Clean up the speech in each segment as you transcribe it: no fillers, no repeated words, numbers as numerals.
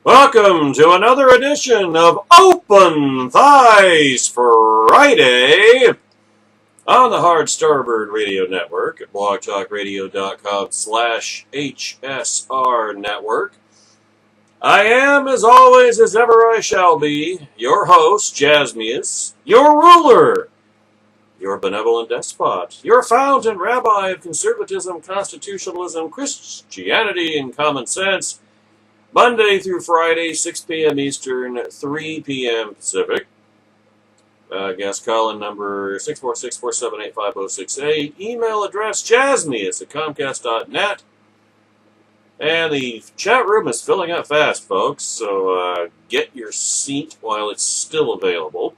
Welcome to another edition of Open Thighs Friday on the Hard Starboard Radio Network at blogtalkradio.com/HSR Network. I am, as always, as ever I shall be, your host, Jasmius, your ruler, your benevolent despot, your fount and rabbi of conservatism, constitutionalism, Christianity, and common sense, Monday through Friday, 6 p.m. Eastern, 3 p.m. Pacific. Guest call-in number 646-478-5068. Email address jasmius@comcast.net. And the chat room is filling up fast, folks, so get your seat while it's still available.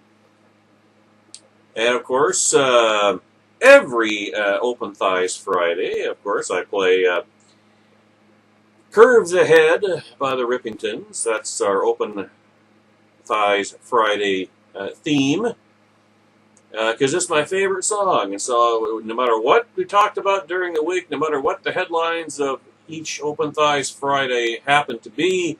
And, of course, every Open Thighs Friday, of course, I play Curves Ahead by the Rippingtons. That's our Open Thighs Friday theme, because it's my favorite song. And so no matter what we talked about during the week, no matter what the headlines of each Open Thighs Friday happen to be,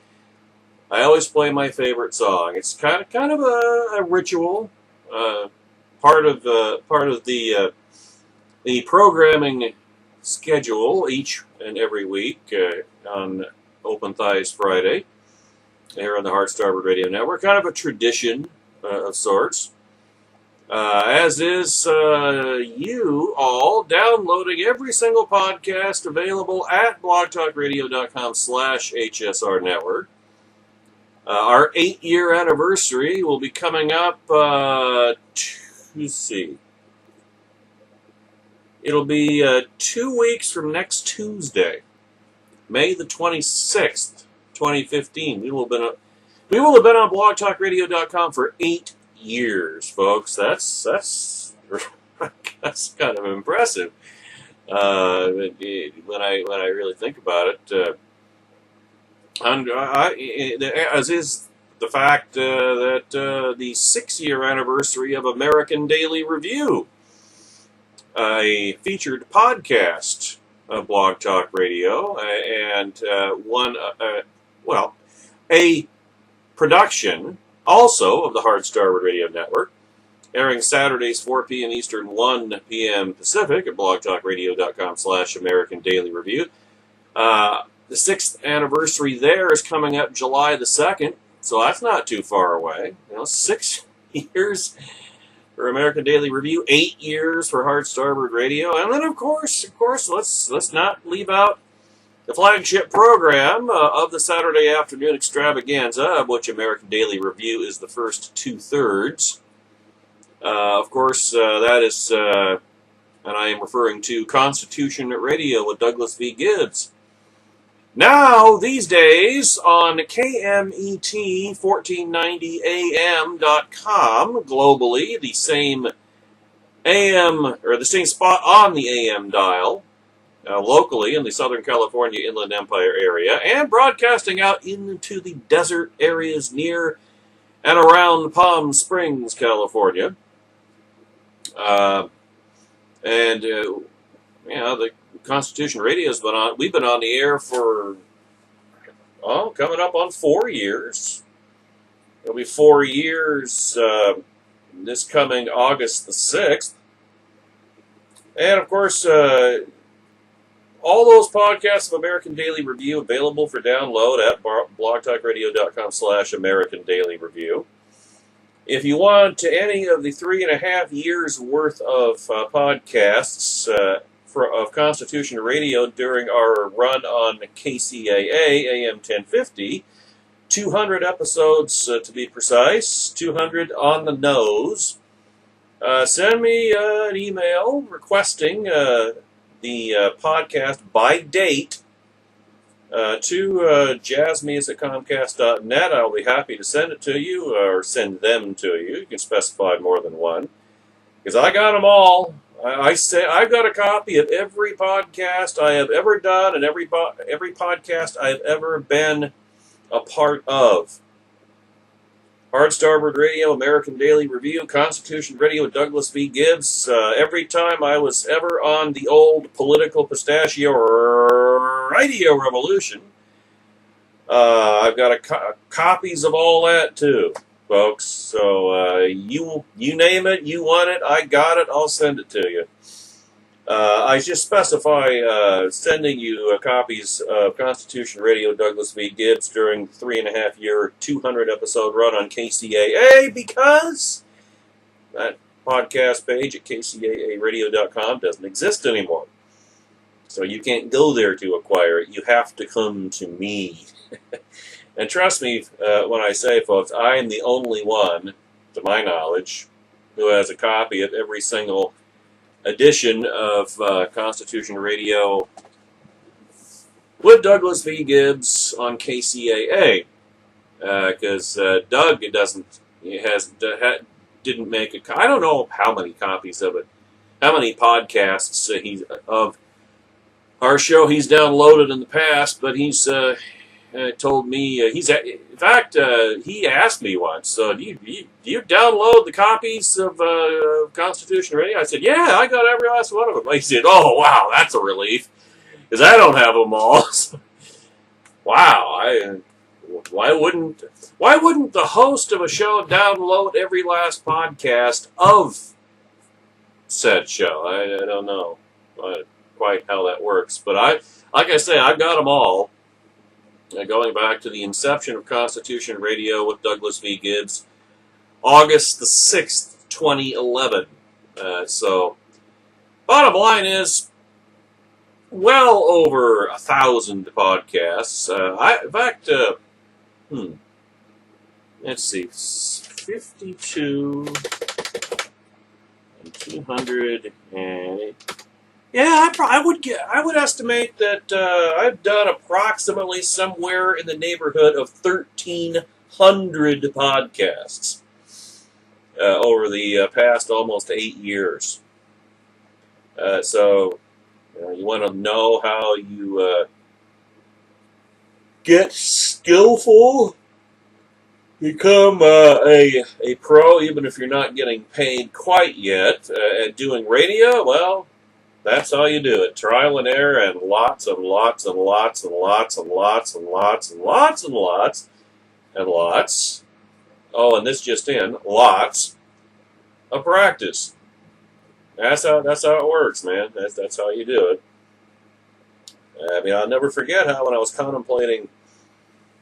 I always play my favorite song. It's kind of a ritual, part of the programming schedule each and every week on Open Thighs Friday here on the Hard Starboard Radio Network. Kind of a tradition of sorts. As is you all downloading every single podcast available at blogtalkradio.com/HSR Network. Our 8-year anniversary will be coming up, let's see. It'll be 2 weeks from next Tuesday, May the 26th, 2015. We will have been on blogtalkradio.com for 8 years, folks. That's kind of impressive when I really think about it. As is the fact that the 6-year anniversary of American Daily Review, a featured podcast of Blog Talk Radio, and a production also of the Hard Starboard Radio Network, airing Saturdays 4 p.m. Eastern, 1 p.m. Pacific at blogtalkradio.com/American Daily Review. The 6th anniversary there is coming up July the 2nd, so that's not too far away. 6 years for American Daily Review, 8 years for Hard Starboard Radio, and then of course, let's not leave out the flagship program of the Saturday afternoon extravaganza, of which American Daily Review is the first 2/3. Of course, that is, and I am referring to Constitution Radio with Douglas V. Gibbs. Now, these days, on KMET 1490am.com, globally, the same AM, or the same spot on the AM dial, locally in the Southern California Inland Empire area, and broadcasting out into the desert areas near and around Palm Springs, California. The Constitution Radio has been on. We've been on the air for, coming up on 4 years. It'll be 4 years this coming August the 6th. And, of course, all those podcasts of American Daily Review available for download at blogtalkradio.com/American Daily Review. If you want any of the 3.5 years worth of podcasts of Constitution Radio during our run on KCAA AM 1050, 200 episodes to be precise, 200 on the nose, send me an email requesting the podcast by date to jasmius@comcast.net. I'll be happy to send it to you, or send them to you. You can specify more than one, because I got them all. I say I've got a copy of every podcast I have ever done and every podcast I've ever been a part of. Hard Starboard Radio, American Daily Review, Constitution Radio with Douglas V. Gibbs. Every time I was ever on the old political pistachio radio revolution, I've got copies of all that too, folks. So you name it, you want it, I got it. I'll send it to you. I just specify sending you copies of Constitution Radio Douglas v. Gibbs during the 3.5-year, 200-episode run on KCAA because that podcast page at kcaaradio.com doesn't exist anymore. So you can't go there to acquire it. You have to come to me. And trust me when I say, folks, I am the only one, to my knowledge, who has a copy of every single edition of Constitution Radio with Douglas v. Gibbs on KCAA, because Doug didn't make a. I don't know how many copies of it, how many podcasts of our show he's downloaded in the past, but he's told me in fact he asked me once, so do you download the copies of Constitution Radio? I said, yeah, I got every last one of them. He said, oh wow, that's a relief, because I don't have them all. Wow, why wouldn't the host of a show download every last podcast of said show? I don't know quite how that works, but like I say, I've got them all. Going back to the inception of Constitution Radio with Douglas v. Gibbs, August the 6th, 2011. So, bottom line is, well over 1,000 podcasts. In fact, let's see, 52 and 200 and... Yeah, I would estimate that I've done approximately somewhere in the neighborhood of 1,300 podcasts over the past almost 8 years. So you want to know how you get skillful, become a pro, even if you're not getting paid quite yet at doing radio. Well, that's how you do it. Trial and error and lots and lots and lots and lots and lots and lots and lots and lots and lots. Oh, and this just in, lots of practice. That's how it works, man. That's how you do it. I mean, I'll never forget how when I was contemplating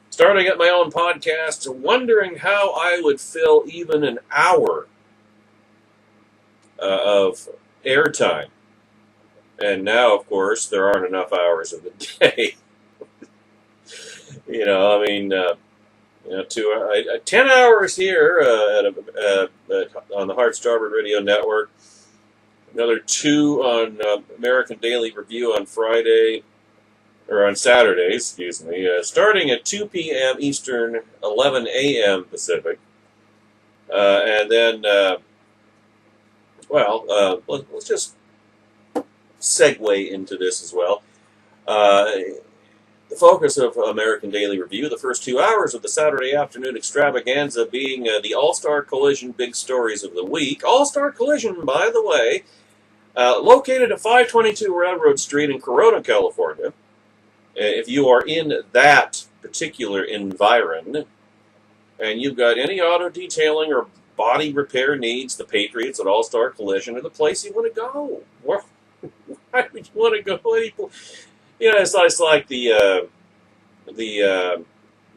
starting at my own podcast, wondering how I would fill even an hour of airtime. And now, of course, there aren't enough hours of the day. I mean, 10 hours here on the Hard Starboard Radio Network. Another 2 on American Daily Review on Friday, or on Saturday, excuse me. Starting at 2 p.m. Eastern, 11 a.m. Pacific. And then, let's just segue into this as well. The focus of American Daily Review, the first 2 hours of the Saturday afternoon extravaganza being the All-Star Collision Big Stories of the Week. All-Star Collision, by the way, located at 522 Railroad Street in Corona, California. If you are in that particular environ, and you've got any auto detailing or body repair needs, the Patriots at All-Star Collision are the place you want to go. Why would you want to go anyplace? It's like the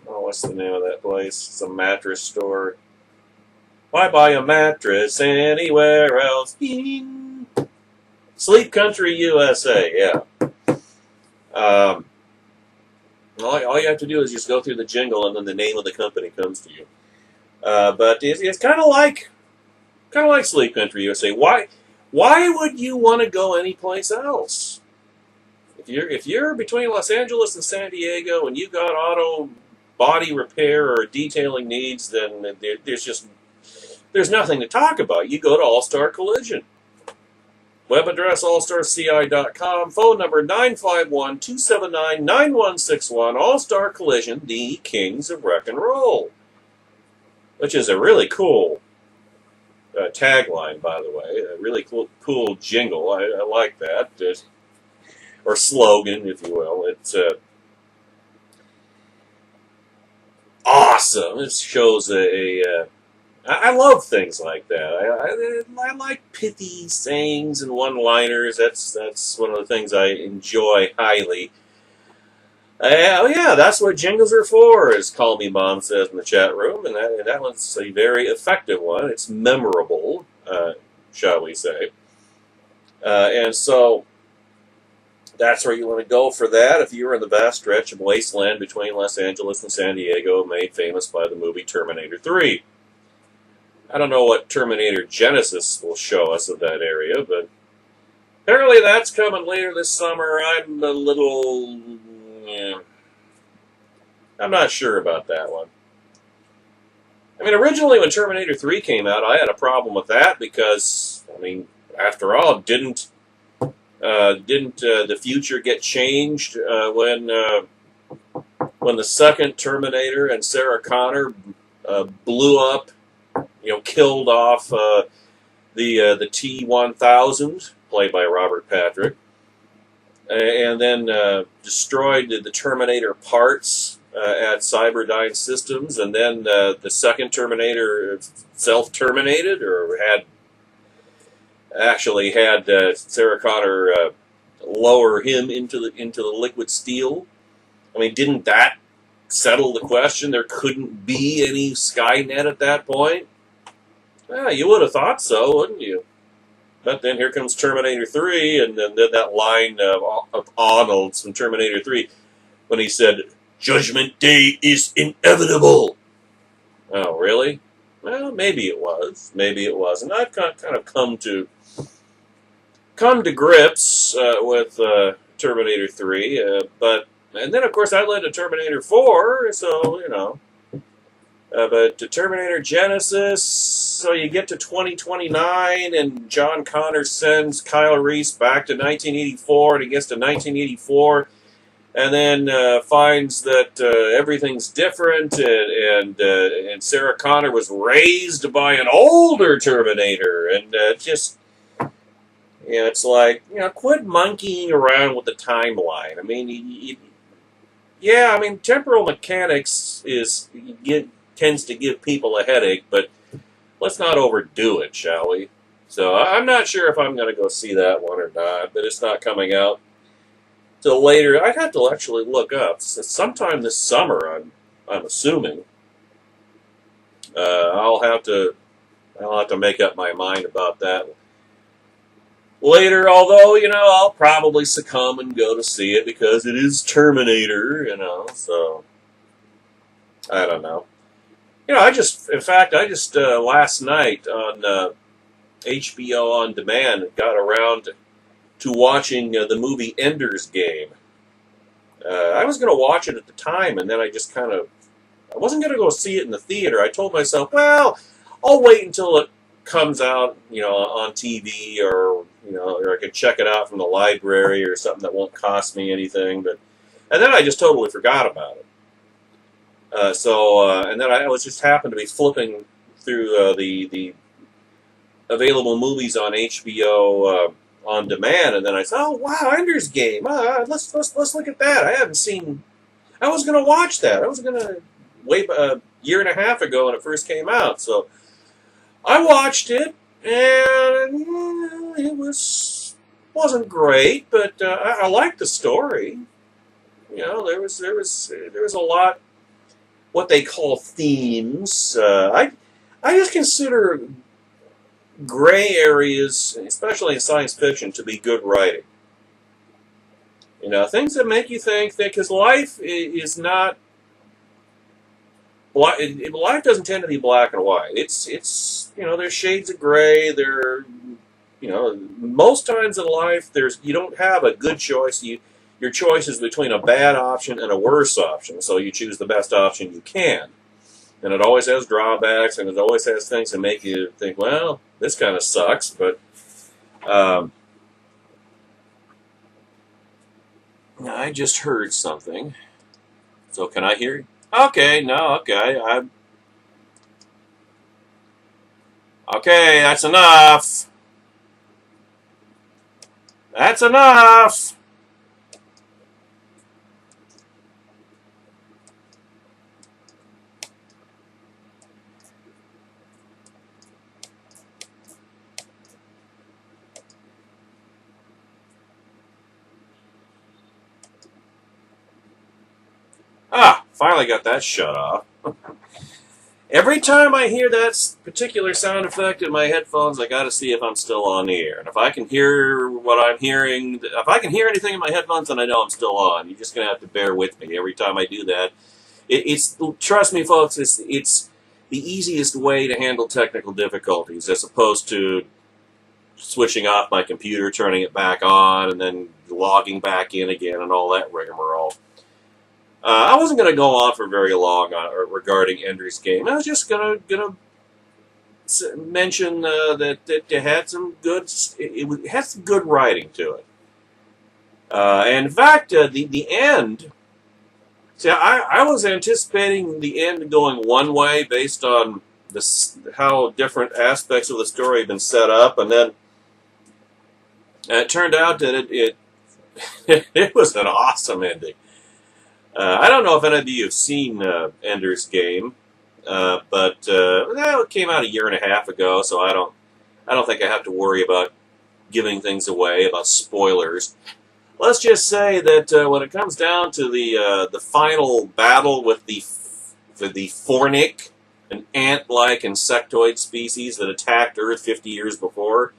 what's the name of that place? It's a mattress store. Why buy a mattress anywhere else? Sleep Country USA, yeah. All you have to do is just go through the jingle, and then the name of the company comes to you. But it's kind of like Sleep Country USA. Why would you want to go anyplace else? If you're between Los Angeles and San Diego and you got auto body repair or detailing needs, then there's nothing to talk about. You go to All-Star Collision. Web address allstarsci.com. Phone number 951-279-9161. All-Star Collision, the Kings of Wreck and Roll. Which is a really cool tagline, by the way. A really cool jingle. I like that. Or slogan, if you will. It's awesome. It shows I love things like that. I like pithy sayings and one-liners. That's one of the things I enjoy highly. Oh yeah, that's what jingles are for, as Call Me Mom says in the chat room, and that one's a very effective one. It's memorable, shall we say. And so that's where you want to go for that if you're in the vast stretch of wasteland between Los Angeles and San Diego, made famous by the movie Terminator 3. I don't know what Terminator Genesis will show us of that area, but apparently that's coming later this summer. I'm a little... yeah, I'm not sure about that one. I mean, originally when Terminator 3 came out, I had a problem with that because, I mean, after all, didn't the future get changed when the second Terminator and Sarah Connor blew up, killed off the T-1000, played by Robert Patrick, and then destroyed the Terminator parts at Cyberdyne Systems, and then the second Terminator self-terminated, or had Sarah Connor lower him into the liquid steel. I mean, didn't that settle the question? There couldn't be any Skynet at that point? Well, you would have thought so, wouldn't you? But then here comes Terminator 3, and then that line of Arnold's from Terminator 3 when he said, "Judgment Day is inevitable." Oh, really? Well, maybe it was. Maybe it wasn't. I've kind of come to grips with Terminator 3, and then of course I led to Terminator 4, so but to Terminator Genesis, so you get to 2029, and John Connor sends Kyle Reese back to 1984, and he gets to 1984, and then finds that everything's different, and Sarah Connor was raised by an older Terminator, and it's like, quit monkeying around with the timeline. I mean, temporal mechanics tends to give people a headache, but let's not overdo it, shall we? So I'm not sure if I'm going to go see that one or not, but it's not coming out till later. I'd have to actually look up. Sometime this summer, I'm assuming. I'll have to make up my mind about that later, although, I'll probably succumb and go to see it because it is Terminator, so I don't know. I just last night on HBO On Demand got around to watching the movie Ender's Game. I was going to watch it at the time, and then I wasn't going to go see it in the theater. I told myself, well, I'll wait until it comes out, on TV, or I could check it out from the library or something that won't cost me anything. And then I just totally forgot about it. And then I just happened to be flipping through the available movies on HBO On Demand, and then I said, "Oh wow, Ender's Game! Let's look at that." I haven't seen. I was going to watch that. I was going to wait a year and a half ago when it first came out. So I watched it, and it wasn't great, but I liked the story. There was a lot. What they call themes. I just consider gray areas, especially in science fiction, to be good writing. Things that make you think, because life is not. Life doesn't tend to be black and white. It's there's shades of gray. Most times in life, you don't have a good choice. Your choice is between a bad option and a worse option, so you choose the best option you can. And it always has drawbacks, and it always has things that make you think, well, this kind of sucks, but I just heard something. So can I hear you? Okay, no, okay. Okay, that's enough. That's enough. Finally got that shut off. Every time I hear that particular sound effect in my headphones, I gotta see if I'm still on the air. And if I can hear what I'm hearing, if I can hear anything in my headphones, then I know I'm still on. You're just gonna have to bear with me every time I do that. It's trust me, folks, it's the easiest way to handle technical difficulties, as opposed to switching off my computer, turning it back on, and then logging back in again, and all that rigmarole. I wasn't going to go on for very long regarding Ender's Game. I was just going to mention that it had some good, it had some good writing to it. And in fact, the end. See, I was anticipating the end going one way based on how different aspects of the story had been set up, and then it turned out that it was an awesome ending. I don't know if any of you have seen Ender's Game, but it came out 1.5 years ago, so I don't think I have to worry about giving things away, about spoilers. Let's just say that when it comes down to the final battle with the Fornic, an ant-like insectoid species that attacked Earth 50 years before.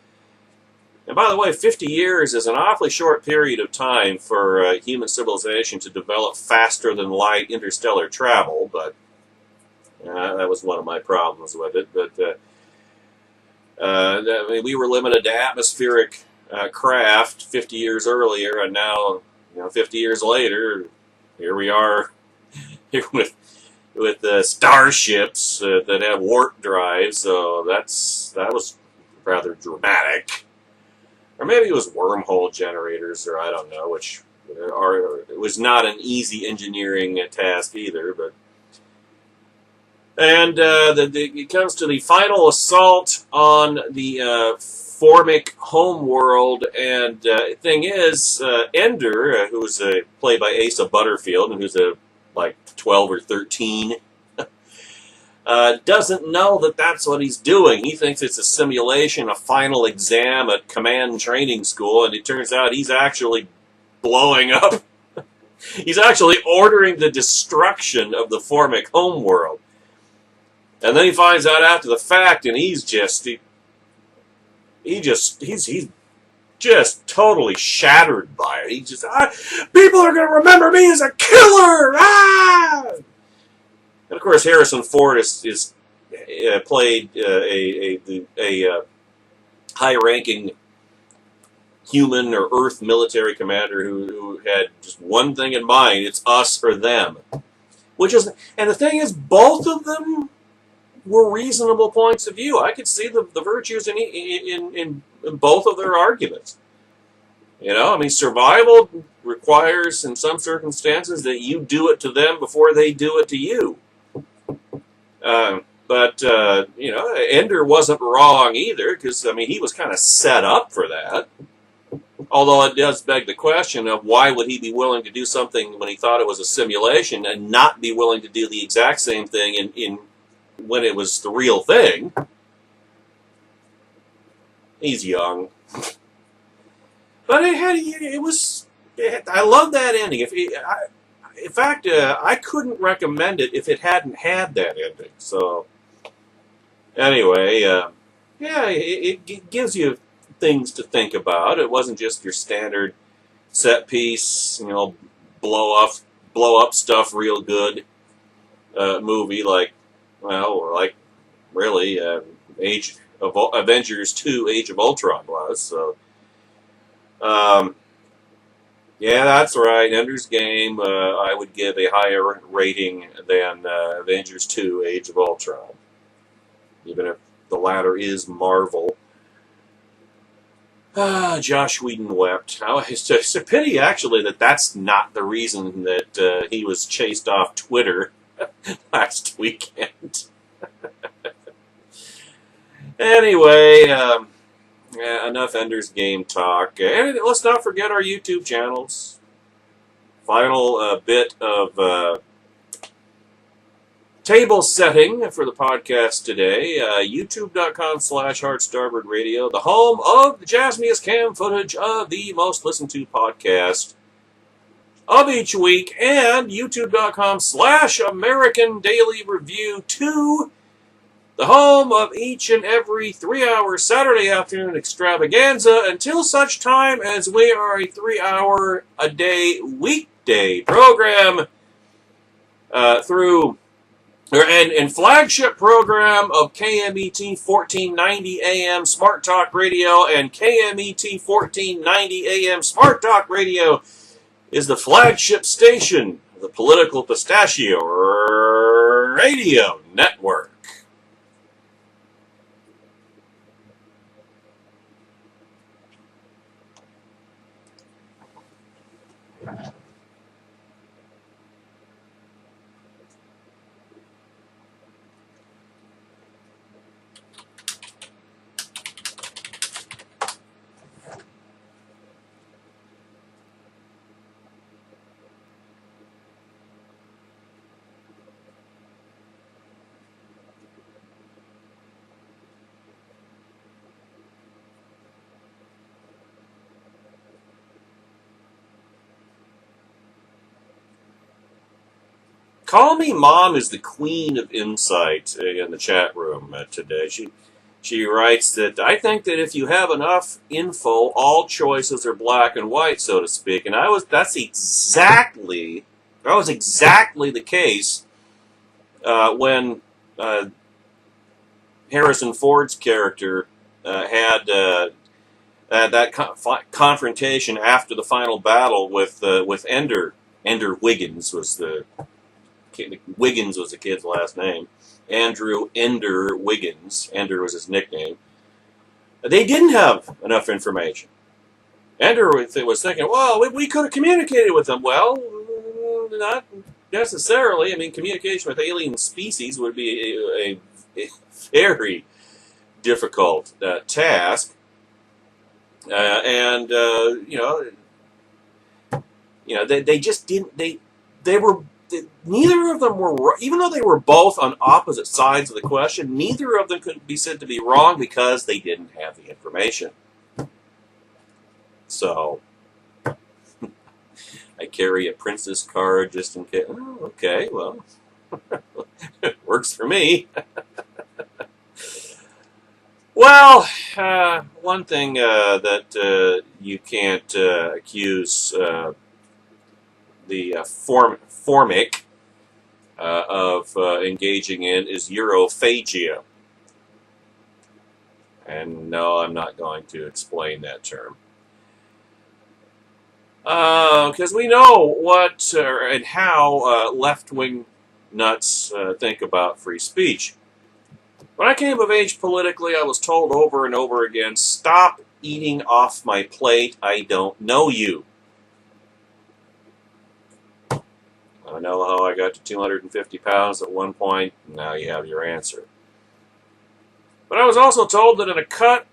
And by the way, 50 years is an awfully short period of time for human civilization to develop faster than light interstellar travel, but that was one of my problems with it. But I mean, we were limited to atmospheric craft 50 years earlier, and now, 50 years later, here we are with starships that have warp drives. So that was rather dramatic. Or maybe it was wormhole generators, or I don't know, which it was not an easy engineering task either. But it comes to the final assault on the Formic homeworld, and thing is, Ender, who's played by Asa Butterfield, and who's like 12 or 13. Doesn't know that that's what he's doing. He thinks it's a simulation, a final exam at command training school, and it turns out he's actually blowing up. He's actually ordering the destruction of the Formic homeworld. And then he finds out after the fact, and he's just totally shattered by it. He's just, people are going to remember me as a killer! Ah! And of course, Harrison Ford is played a high-ranking human or Earth military commander who had just one thing in mind: it's us or them. And the thing is, both of them were reasonable points of view. I could see the virtues in both of their arguments. I mean, survival requires, in some circumstances, that you do it to them before they do it to you. But Ender wasn't wrong either, because, I mean, he was kind of set up for that. Although it does beg the question of why would he be willing to do something when he thought it was a simulation and not be willing to do the exact same thing in when it was the real thing. He's young. But I love that ending. In fact, I couldn't recommend it if it hadn't had that ending. So, anyway, it gives you things to think about. It wasn't just your standard set piece, blow up stuff real good movie like really Avengers 2: Age of Ultron was. So, yeah, that's right. Ender's Game, I would give a higher rating than Avengers 2: Age of Ultron, even if the latter is Marvel. Joss Whedon wept. It's a pity, actually, that's not the reason that he was chased off Twitter last weekend. Anyway, enough Ender's Game talk. And let's not forget our YouTube channels. Final bit of table setting for the podcast today. YouTube.com/HeartStarboardRadio, the home of the jazziest cam footage of the most listened to podcast of each week, and youtube.com/American Daily Review 2, the home of each and every 3-hour Saturday afternoon extravaganza, until such time as we are a 3-hour-a-day weekday program and flagship program of KMET 1490 AM Smart Talk Radio, and KMET 1490 AM Smart Talk Radio is the flagship station of the Political Pistachio Radio Network. Call me Mom is the queen of insight in the chat room today. She writes that I think that if you have enough info, all choices are black and white, so to speak. And that was exactly the case when Harrison Ford's character had that confrontation after the final battle with Ender. Ender Wiggins was the kid's last name. Andrew Ender Wiggins. Ender was his nickname. They didn't have enough information. Ender was thinking, well, we could have communicated with them. Well, not necessarily. I mean, communication with alien species would be a very difficult task. They just didn't. Neither of them were, even though they were both on opposite sides of the question, neither of them could be said to be wrong because they didn't have the information. So, I carry a princess card just in case. Oh, okay, well, it works for me. Well, one thing that you can't accuse the formic of engaging in is Europhagia. And no, I'm not going to explain that term. Because we know what and how left-wing nuts think about free speech. When I came of age politically, I was told over and over again, stop eating off my plate, I don't know you. I know how I got to 250 pounds at one point, and now you have your answer. But I was also told that a cut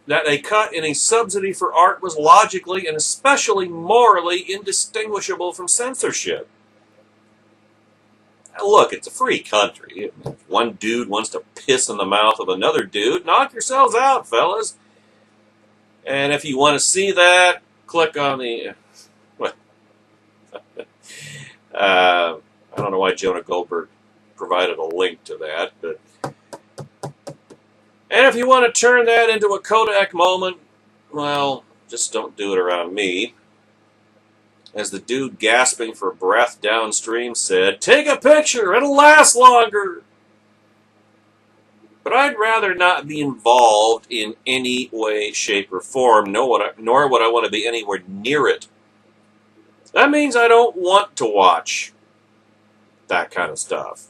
in a subsidy for art was logically and especially morally indistinguishable from censorship. Now look, it's a free country. If one dude wants to piss in the mouth of another dude, knock yourselves out, fellas. And if you want to see that, click on the... I don't know why Jonah Goldberg provided a link to that, but... And if you want to turn that into a Kodak moment, well, just don't do it around me. As the dude gasping for breath downstream said, take a picture, it'll last longer. But I'd rather not be involved in any way, shape, or form, nor would I want to be anywhere near it. That means I don't want to watch that kind of stuff.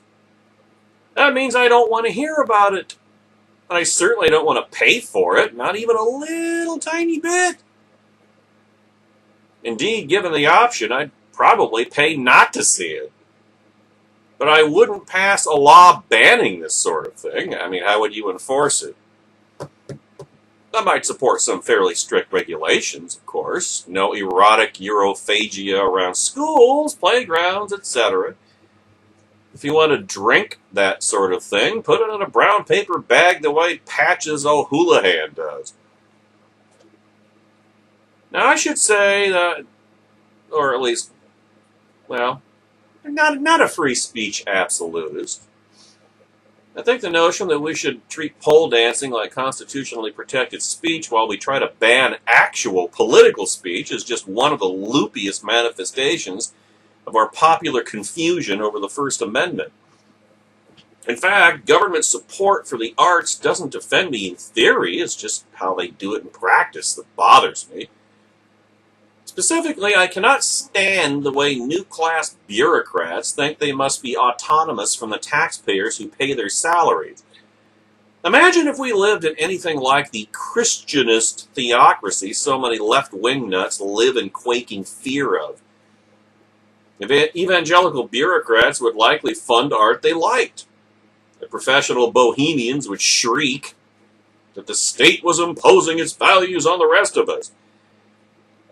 That means I don't want to hear about it. And I certainly don't want to pay for it, not even a little tiny bit. Indeed, given the option, I'd probably pay not to see it. But I wouldn't pass a law banning this sort of thing. I mean, how would you enforce it? I might support some fairly strict regulations, of course. No erotic Europhagia around schools, playgrounds, etc. If you want to drink that sort of thing, put it in a brown paper bag the way Patches O'Houlihan does. Now, I should say that, or at least, well, not a free speech absolutist. I think the notion that we should treat pole dancing like constitutionally protected speech while we try to ban actual political speech is just one of the loopiest manifestations of our popular confusion over the First Amendment. In fact, government support for the arts doesn't offend me in theory, it's just how they do it in practice that bothers me. Specifically, I cannot stand the way new-class bureaucrats think they must be autonomous from the taxpayers who pay their salaries. Imagine if we lived in anything like the Christianist theocracy so many left-wing nuts live in quaking fear of. Evangelical bureaucrats would likely fund art they liked. The professional bohemians would shriek that the state was imposing its values on the rest of us.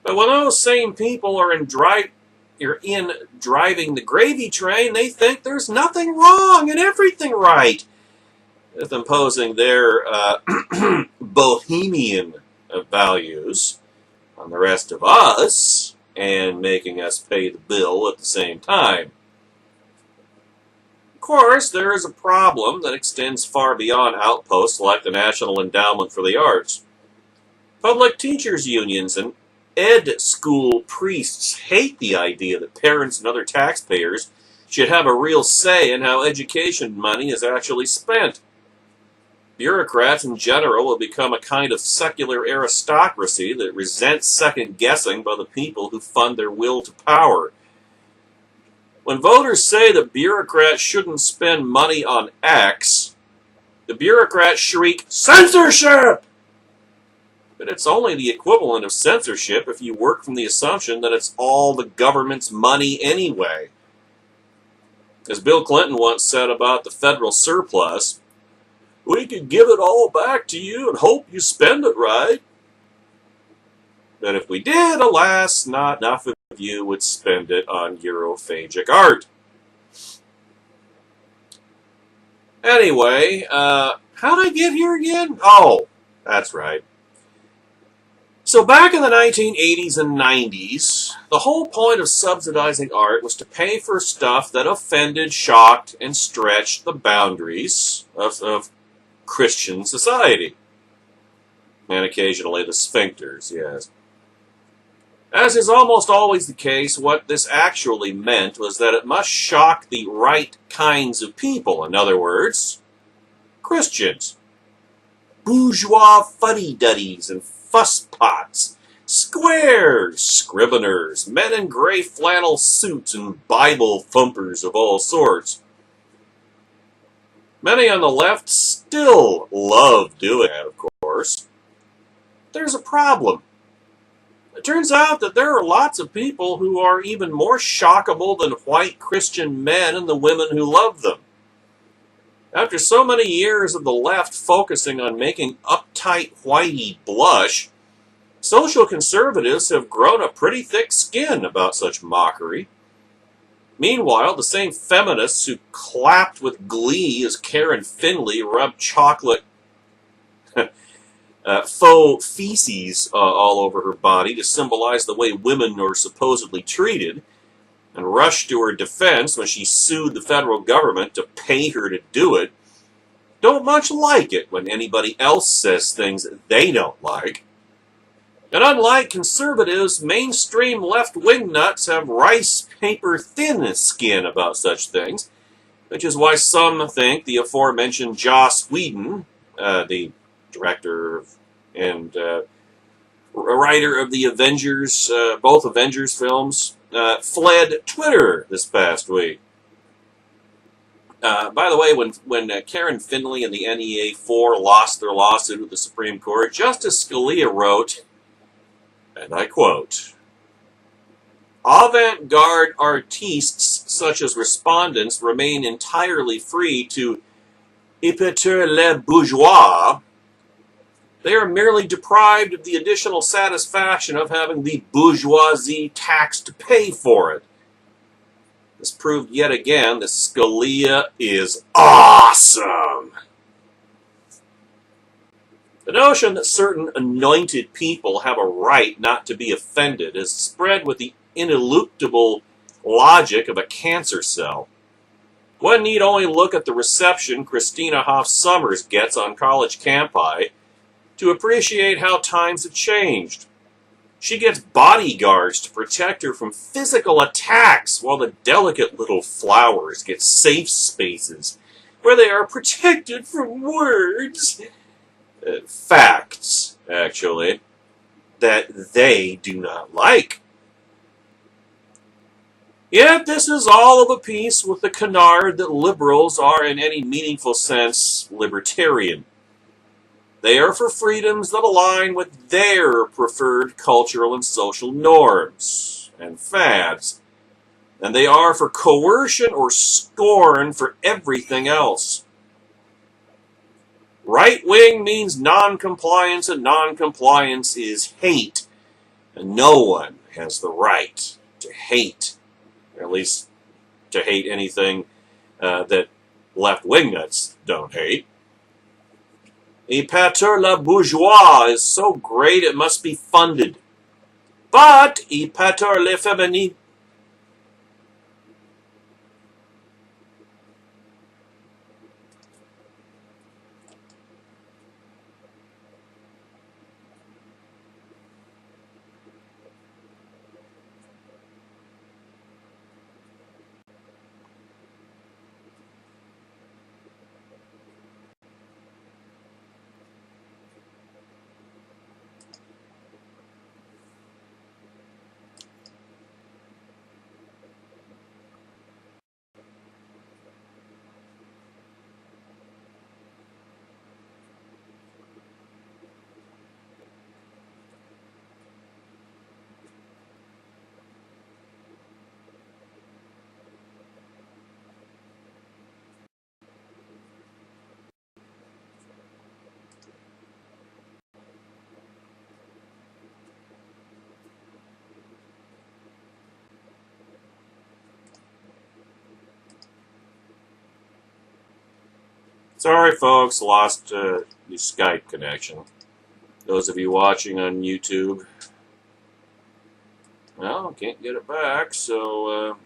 But when those same people are in driving the gravy train, they think there's nothing wrong and everything right with imposing their bohemian values on the rest of us and making us pay the bill at the same time. Of course, there is a problem that extends far beyond outposts like the National Endowment for the Arts. Public teachers' unions and ed school priests hate the idea that parents and other taxpayers should have a real say in how education money is actually spent. Bureaucrats in general will become a kind of secular aristocracy that resents second-guessing by the people who fund their will to power. When voters say that bureaucrats shouldn't spend money on X, the bureaucrats shriek, "Censorship!" But it's only the equivalent of censorship if you work from the assumption that it's all the government's money anyway. As Bill Clinton once said about the federal surplus, "We could give it all back to you and hope you spend it right." But if we did, alas, not enough of you would spend it on Europhagic art. Anyway, how'd I get here again? Oh, that's right. So back in the 1980s and 90s, the whole point of subsidizing art was to pay for stuff that offended, shocked, and stretched the boundaries of Christian society. And occasionally the sphincters, yes. As is almost always the case, what this actually meant was that it must shock the right kinds of people. In other words, Christians. Bourgeois fuddy-duddies and fusspots, squares, scriveners, men in gray flannel suits, and Bible thumpers of all sorts. Many on the left still love doing that, of course. There's a problem. It turns out that there are lots of people who are even more shockable than white Christian men and the women who love them. After so many years of the left focusing on making uptight whitey blush, social conservatives have grown a pretty thick skin about such mockery. Meanwhile, the same feminists who clapped with glee as Karen Finley rubbed chocolate faux feces all over her body to symbolize the way women are supposedly treated, and rushed to her defense when she sued the federal government to pay her to do it, don't much like it when anybody else says things they don't like. And unlike conservatives, mainstream left-wing nuts have rice paper thin skin about such things, which is why some think the aforementioned Joss Whedon, the director and writer of the Avengers, both Avengers films, fled Twitter this past week. By the way, when Karen Finley and the NEA4 lost their lawsuit with the Supreme Court, Justice Scalia wrote, and I quote, "Avant-garde artistes such as respondents remain entirely free to épater les bourgeois. They are merely deprived of the additional satisfaction of having the bourgeoisie tax to pay for it." This proved yet again that Scalia is awesome. The notion that certain anointed people have a right not to be offended is spread with the ineluctable logic of a cancer cell. One need only look at the reception Christina Hoff Sommers gets on college campi to appreciate how times have changed. She gets bodyguards to protect her from physical attacks, while the delicate little flowers get safe spaces where they are protected from words. Facts, actually, that they do not like. Yet this is all of a piece with the canard that liberals are in any meaningful sense libertarian. They are for freedoms that align with their preferred cultural and social norms and fads, and they are for coercion or scorn for everything else. Right-wing means non-compliance, and non-compliance is hate, and no one has the right to hate, or at least to hate anything that left-wing nuts don't hate. Épater la bourgeois is so great it must be funded. But épater les féminines. Sorry, folks, lost the Skype connection. Those of you watching on YouTube, well, can't get it back, so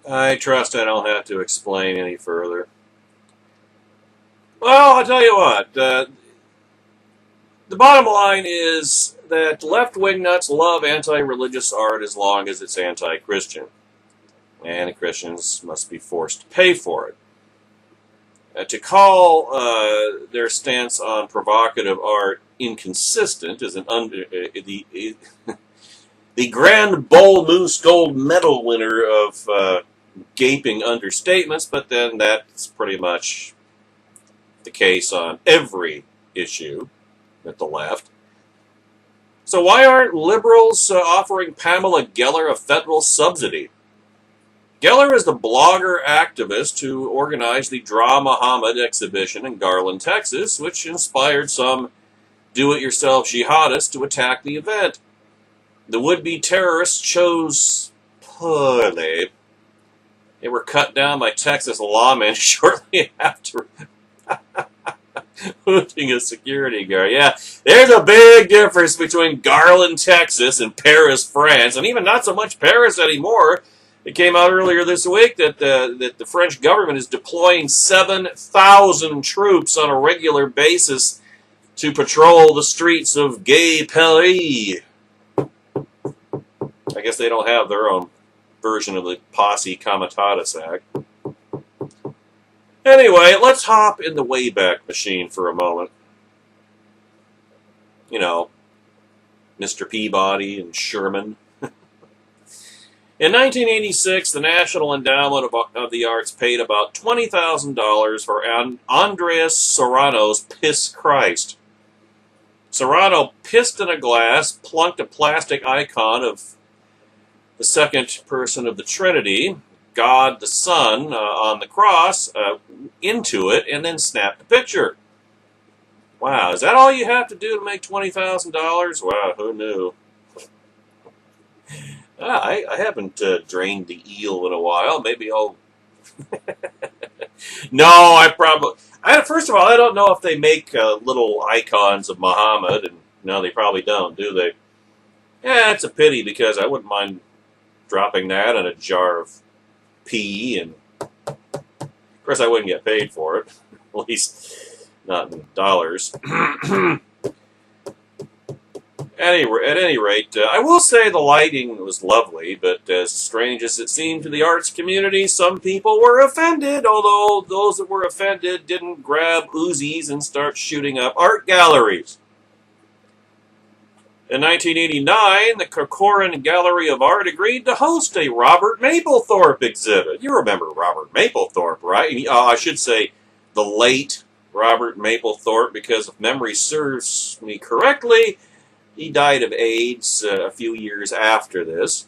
I trust I don't have to explain any further. Well, I'll tell you what, the bottom line is that left-wing nuts love anti-religious art as long as it's anti-Christian. and the Christians must be forced to pay for it. To call their stance on provocative art inconsistent is the Grand Bull Moose Gold Medal winner of gaping understatements, but then that's pretty much the case on every issue at the left. So why aren't liberals offering Pamela Geller a federal subsidy? Geller is the blogger activist who organized the Draw Muhammad exhibition in Garland, Texas, which inspired some do-it-yourself jihadists to attack the event. The would-be terrorists chose poorly. They were cut down by Texas lawmen shortly after wounding a security guard. Yeah, there's a big difference between Garland, Texas, and Paris, France, and even not so much Paris anymore. It came out earlier this week that the French government is deploying 7,000 troops on a regular basis to patrol the streets of Gay Paris. I guess they don't have their own version of the Posse Comitatus Act. Anyway, let's hop in the Wayback Machine for a moment. You know, Mr. Peabody and Sherman. In 1986, the National Endowment of the Arts paid about $20,000 for Andreas Serrano's Piss Christ. Serrano pissed in a glass, plunked a plastic icon of the second person of the Trinity, God the Son, on the cross, into it, and then snapped the picture. Wow, is that all you have to do to make $20,000? Wow, who knew? I haven't drained the eel in a while. Maybe I'll... No, first of all, I don't know if they make little icons of Muhammad, and no, they probably don't, do they? Yeah, it's a pity, because I wouldn't mind dropping that in a jar of pee, and of course I wouldn't get paid for it, at least not in dollars. At any rate, I will say the lighting was lovely, but as strange as it seemed to the arts community, some people were offended, although those that were offended didn't grab Uzis and start shooting up art galleries. In 1989, the Corcoran Gallery of Art agreed to host a Robert Mapplethorpe exhibit. You remember Robert Mapplethorpe, right? I should say the late Robert Mapplethorpe, because if memory serves me correctly, he died of AIDS a few years after this.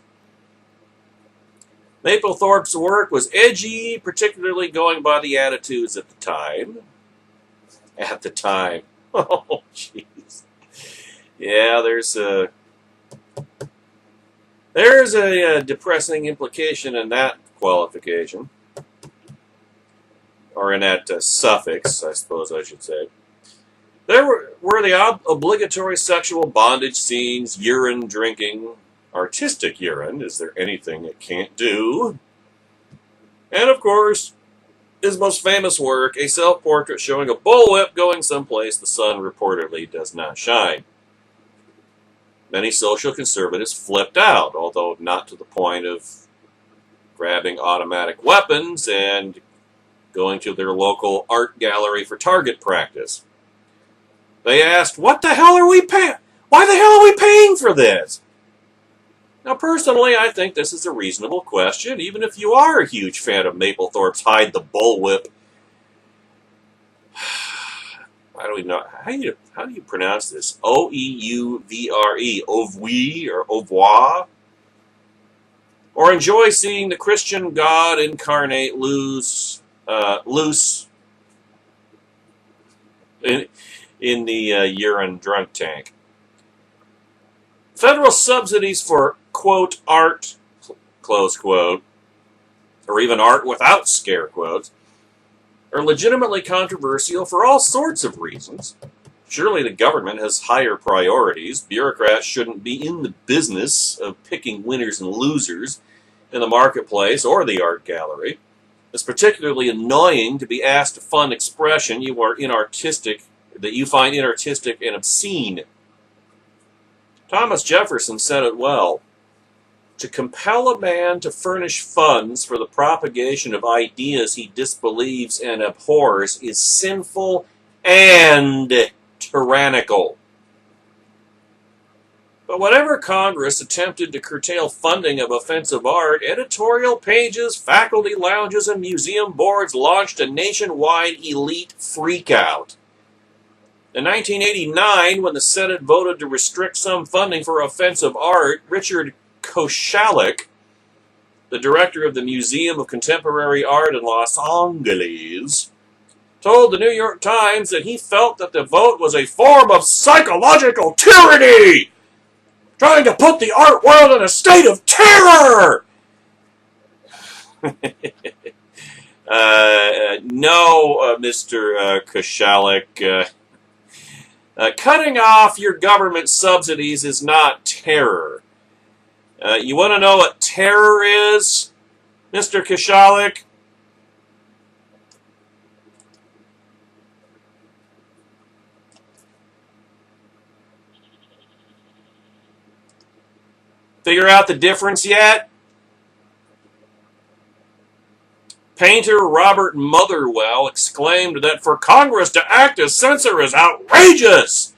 Mapplethorpe's work was edgy, particularly going by the attitudes at the time. At the time. Oh, jeez. Yeah, there's a depressing implication in that qualification. Or in that suffix, I suppose I should say. There were the obligatory sexual bondage scenes, urine drinking, artistic urine. Is there anything it can't do? And of course, his most famous work, a self-portrait showing a bullwhip going someplace the sun reportedly does not shine. Many social conservatives flipped out, although not to the point of grabbing automatic weapons and going to their local art gallery for target practice. They asked, what the hell are we paying? Why the hell are we paying for this? Now, personally, I think this is a reasonable question, even if you are a huge fan of Mapplethorpe's Hide the Bullwhip. I don't even know. How do you pronounce this? O-E-U-V-R-E. Ouvre or au revoir? Or enjoy seeing the Christian God incarnate loose in the urine drunk tank. Federal subsidies for, quote, art, close quote, or even art without scare quotes, are legitimately controversial for all sorts of reasons. Surely the government has higher priorities. Bureaucrats shouldn't be in the business of picking winners and losers in the marketplace or the art gallery. It's particularly annoying to be asked to fund expression that you find inartistic and obscene. Thomas Jefferson said it well. to compel a man to furnish funds for the propagation of ideas he disbelieves and abhors is sinful and tyrannical. But whenever Congress attempted to curtail funding of offensive art, editorial pages, faculty lounges, and museum boards launched a nationwide elite freakout. In 1989, when the Senate voted to restrict some funding for offensive art, Richard Koshalik, the director of the Museum of Contemporary Art in Los Angeles, told the New York Times that he felt that the vote was a form of psychological tyranny, trying to put the art world in a state of terror. No, Mr. Koshalik. Cutting off your government subsidies is not terror. You want to know what terror is, Mr. Koshalik? Figure out the difference yet? Painter Robert Motherwell exclaimed that for Congress to act as censor is outrageous.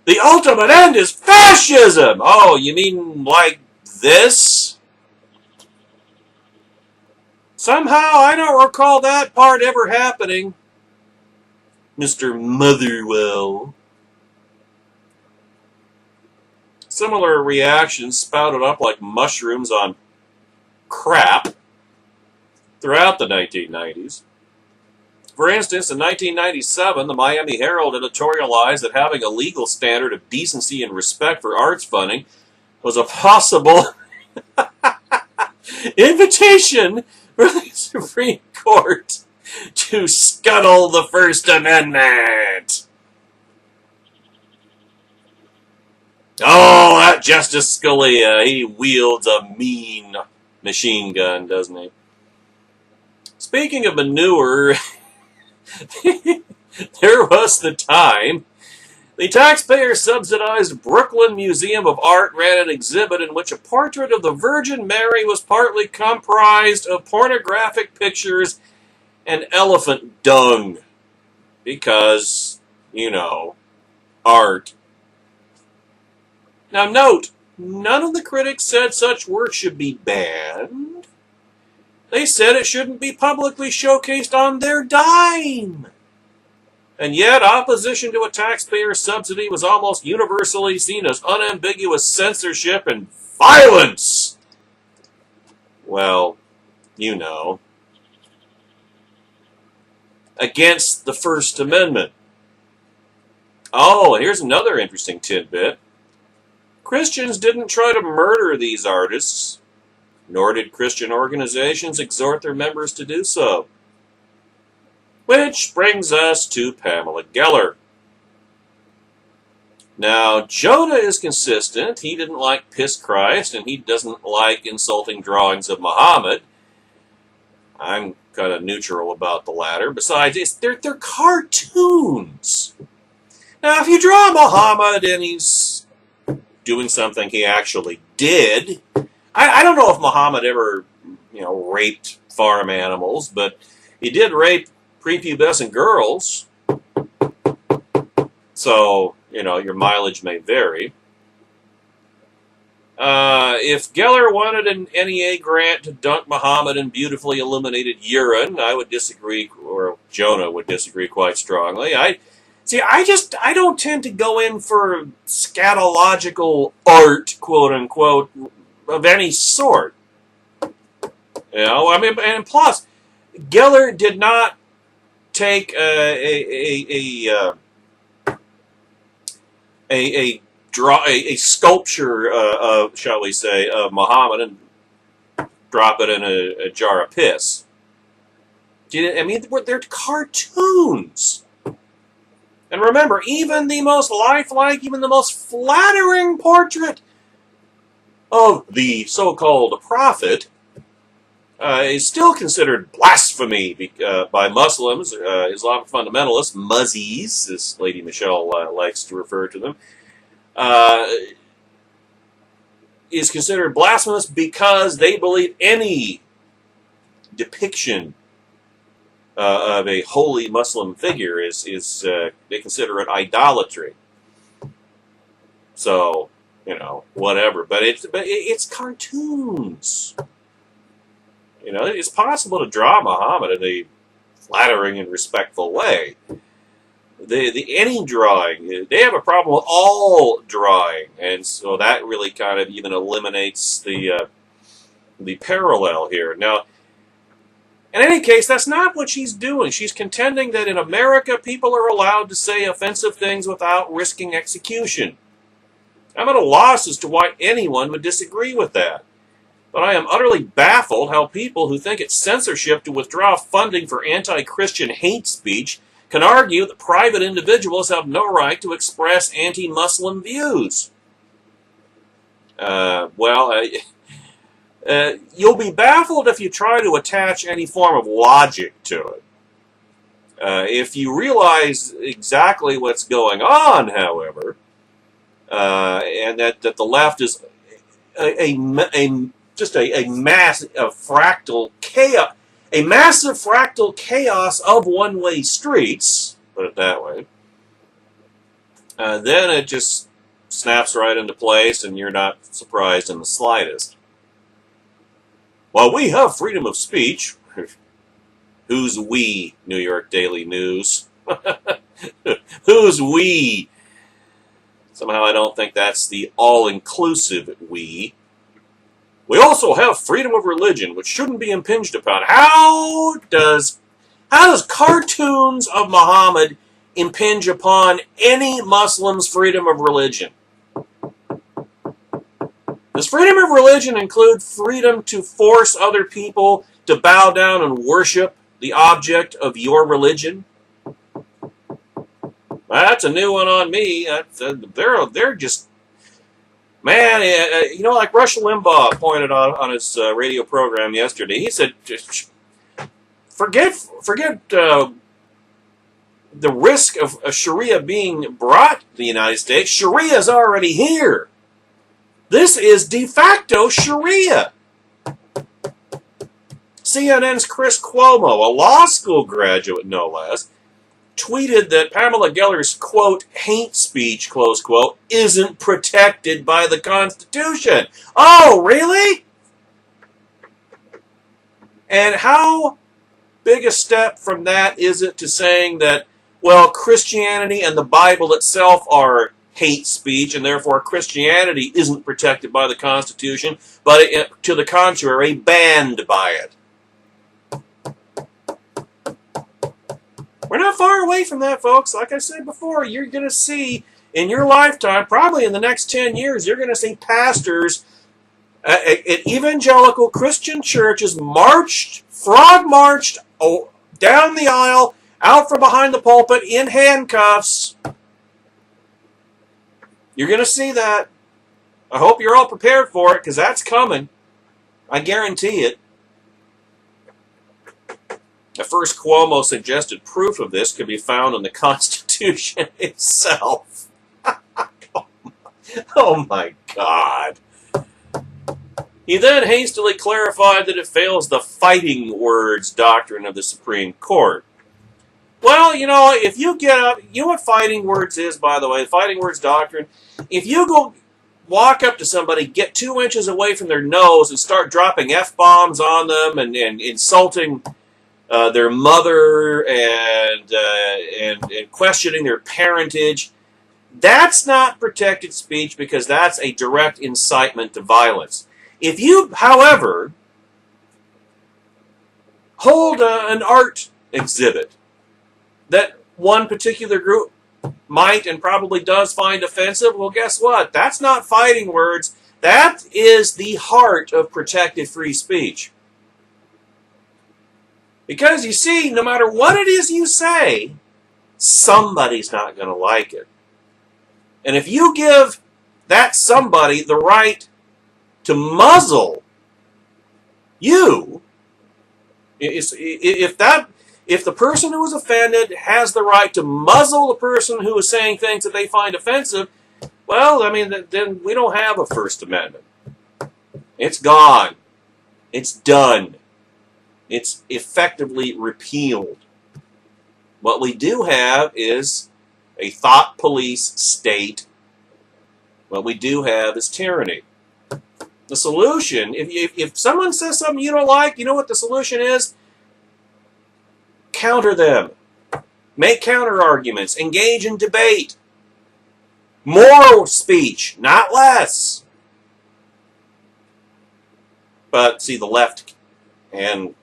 The ultimate end is fascism. Oh, you mean like this? Somehow I don't recall that part ever happening, Mr. Motherwell. Similar reactions spouted up like mushrooms on crap throughout the 1990s. For instance, in 1997, the Miami Herald editorialized that having a legal standard of decency and respect for arts funding was a possible invitation for the Supreme Court to scuttle the First Amendment. Oh, that Justice Scalia, he wields a mean machine gun, doesn't he? Speaking of manure, there was the time the taxpayer-subsidized Brooklyn Museum of Art ran an exhibit in which a portrait of the Virgin Mary was partly comprised of pornographic pictures and elephant dung. Because, you know, art. Now note, none of the critics said such work should be banned. They said it shouldn't be publicly showcased on their dime. And yet, opposition to a taxpayer subsidy was almost universally seen as unambiguous censorship and violence. Well, you know. Against the First Amendment. Oh, and here's another interesting tidbit. Christians didn't try to murder these artists, nor did Christian organizations exhort their members to do so. Which brings us to Pamela Geller. Now, Jonah is consistent. He didn't like Piss Christ, and he doesn't like insulting drawings of Muhammad. I'm kind of neutral about the latter. Besides, they're cartoons. Now, if you draw Muhammad and he's doing something he actually did, I don't know if Muhammad ever, raped farm animals, but he did rape prepubescent girls. So, your mileage may vary. If Geller wanted an NEA grant to dunk Muhammad in beautifully illuminated urine, I would disagree, or Jonah would disagree quite strongly. I don't tend to go in for scatological art, quote unquote, of any sort. And plus, Geller did not take a sculpture, shall we say, of Muhammad and drop it in a jar of piss. They're cartoons. And remember, even the most lifelike, even the most flattering portrait of the so-called prophet is still considered blasphemy by Muslims, Islamic fundamentalists, muzzies, as Lady Michelle likes to refer to them. is considered blasphemous because they believe any depiction of a holy Muslim figure is they consider it idolatry. So, whatever. But it's cartoons. It's possible to draw Muhammad in a flattering and respectful way. Any drawing, they have a problem with all drawing, and so that really kind of even eliminates the parallel here. Now, in any case, that's not what she's doing. She's contending that in America, people are allowed to say offensive things without risking execution. I'm at a loss as to why anyone would disagree with that. But I am utterly baffled how people who think it's censorship to withdraw funding for anti-Christian hate speech can argue that private individuals have no right to express anti-Muslim views. You'll be baffled if you try to attach any form of logic to it. If you realize exactly what's going on, however, and that the left is just a massive fractal chaos, a massive fractal chaos of one-way streets, put it that way, then it just snaps right into place, and you're not surprised in the slightest. While we have freedom of speech, who's we, New York Daily News? Who's we? Somehow I don't think that's the all-inclusive we. We also have freedom of religion, which shouldn't be impinged upon. How does cartoons of Muhammad impinge upon any Muslim's freedom of religion? Does freedom of religion include freedom to force other people to bow down and worship the object of your religion? That's a new one on me. They're just, man, like Rush Limbaugh pointed out on his radio program yesterday. He said, forget the risk of a Sharia being brought to the United States. Sharia is already here. This is de facto Sharia. CNN's Chris Cuomo, a law school graduate no less, tweeted that Pamela Geller's, quote, hate speech, close quote, isn't protected by the Constitution. Oh, really? And how big a step from that is it to saying that, well, Christianity and the Bible itself are hate speech, and therefore Christianity isn't protected by the Constitution, but to the contrary, banned by it. We're not far away from that, folks. Like I said before, you're going to see in your lifetime, probably in the next 10 years, you're going to see pastors at evangelical Christian churches frog marched down the aisle, out from behind the pulpit in handcuffs. You're going to see that. I hope you're all prepared for it, because that's coming. I guarantee it. At first, Cuomo suggested proof of this could be found in the Constitution itself. Oh my God. He then hastily clarified that it fails the fighting words doctrine of the Supreme Court. Well, if you get up, you know what fighting words is, by the way, fighting words doctrine? If you go walk up to somebody, get 2 inches away from their nose and start dropping F-bombs on them and insulting their mother and questioning their parentage, that's not protected speech because that's a direct incitement to violence. If you, however, hold an art exhibit that one particular group might and probably does find offensive, well, guess what? That's not fighting words. That is the heart of protected free speech. Because, you see, no matter what it is you say, somebody's not going to like it. And if you give that somebody the right to muzzle you, if the person who is offended has the right to muzzle the person who is saying things that they find offensive, well, I mean, then we don't have a First Amendment. It's gone. It's done. It's effectively repealed. What we do have is a thought police state. What we do have is tyranny. The solution, if someone says something you don't like, you know what the solution is? Counter them. Make counter arguments. Engage in debate. More speech, not less. But see, the left and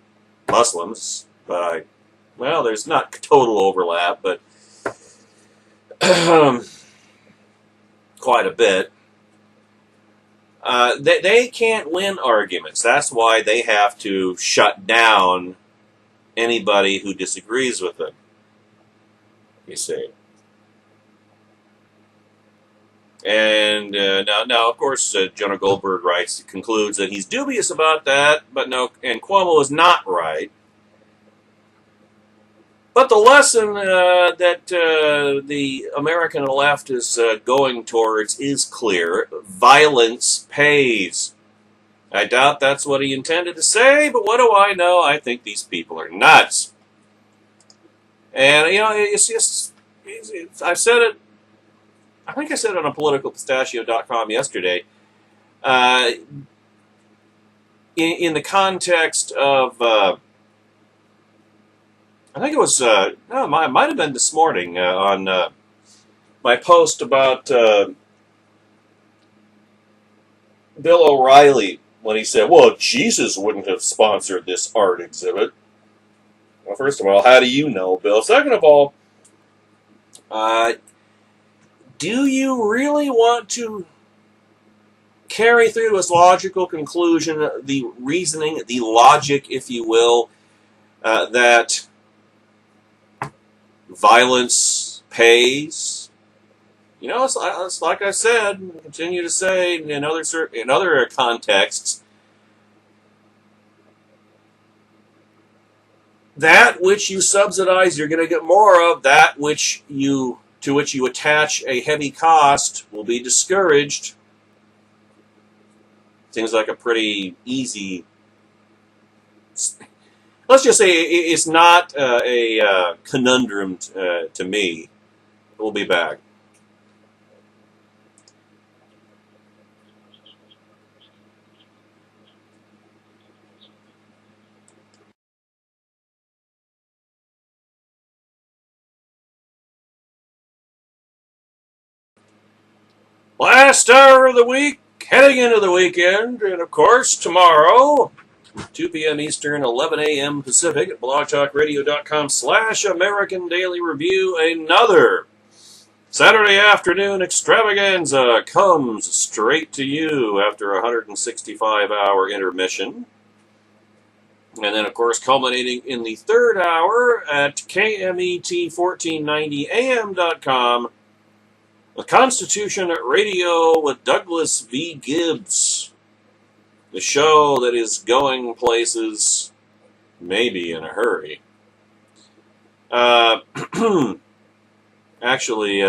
Muslims, well, there's not total overlap, but quite a bit. They can't win arguments. That's why they have to shut down anybody who disagrees with them, you see. And now, of course, Jonah Goldberg concludes that he's dubious about that, but no, and Cuomo is not right. But the lesson that the American left is going towards is clear. Violence pays. I doubt that's what he intended to say, but what do I know? I think these people are nuts. And, you know, it's just, I've said it, I think I said it on politicalpistachio.com yesterday, in the context of, I think it was, no, it might have been this morning on my post about Bill O'Reilly when he said, well, Jesus wouldn't have sponsored this art exhibit. Well, first of all, how do you know, Bill? Second of all, do you really want to carry through his logical conclusion, the reasoning, the logic, if you will, that violence pays? You know, it's like I said, and continue to say in other contexts, that which you subsidize, you're going to get more of. That to which you attach a heavy cost will be discouraged. Seems like a pretty easy. Let's just say it's not a conundrum to me. We'll be back. Last hour of the week, heading into the weekend, and of course tomorrow, 2 p.m. Eastern, 11 a.m. Pacific at blogtalkradio.com/American Daily Review, another Saturday afternoon extravaganza comes straight to you after a 165-hour intermission. And then, of course, culminating in the third hour at KMET1490am.com, the Constitution Radio with Douglas V. Gibbs. The show that is going places, maybe in a hurry. Actually,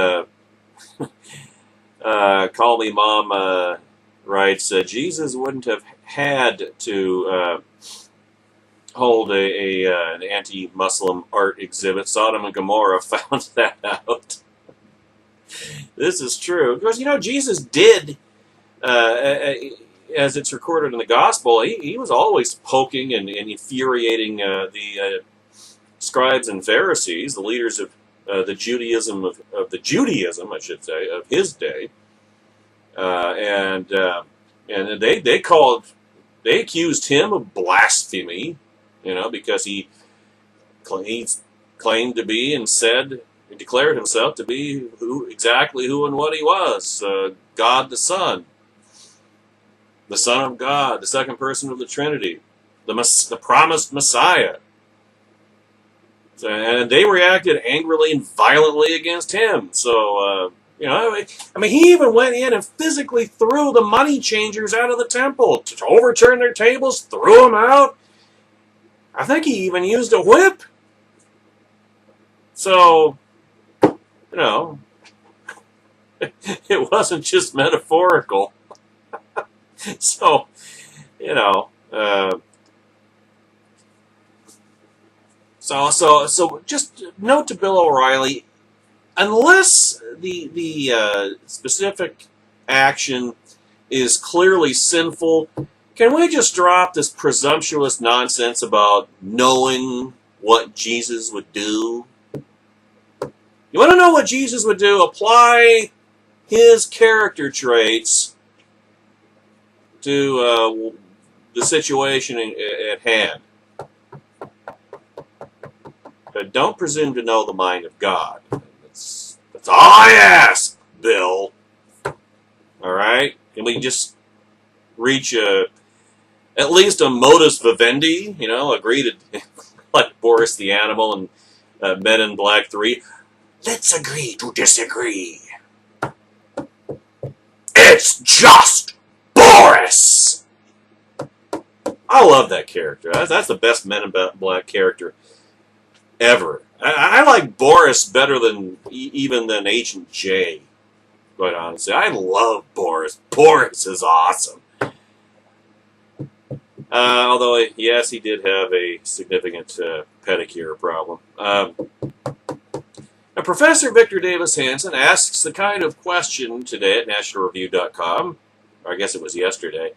Call Me Mom writes, Jesus wouldn't have had to hold an anti-Muslim art exhibit. Sodom and Gomorrah found that out. This is true. Because, you know, Jesus did, as it's recorded in the Gospel, he was always poking and infuriating the scribes and Pharisees, the leaders of the Judaism, of the Judaism, I should say, of his day. And they accused him of blasphemy, you know, because he claimed to be and said, he declared himself to be exactly who and what he was, God the Son of God, the second person of the Trinity, the promised Messiah. And they reacted angrily and violently against him. So, you know, I mean, he even went in and physically threw the money changers out of the temple to overturn their tables, threw them out. I think he even used a whip. So, you know, it wasn't just metaphorical. So, you know. So just note to Bill O'Reilly, unless the specific action is clearly sinful, can we just drop this presumptuous nonsense about knowing what Jesus would do? You want to know what Jesus would do? Apply his character traits to the situation at hand. But don't presume to know the mind of God. That's all I ask, Bill. All right? Can we just reach at least a modus vivendi? Agree to, like Boris the Animal and Men in Black 3. Let's agree to disagree. It's just Boris! I love that character. That's the best Men in Black character ever. I like Boris better than even than Agent J, quite honestly. I love Boris. Boris is awesome. Although, yes, he did have a significant pedicure problem. Professor Victor Davis Hanson asks the kind of question today at nationalreview.com, or I guess it was yesterday,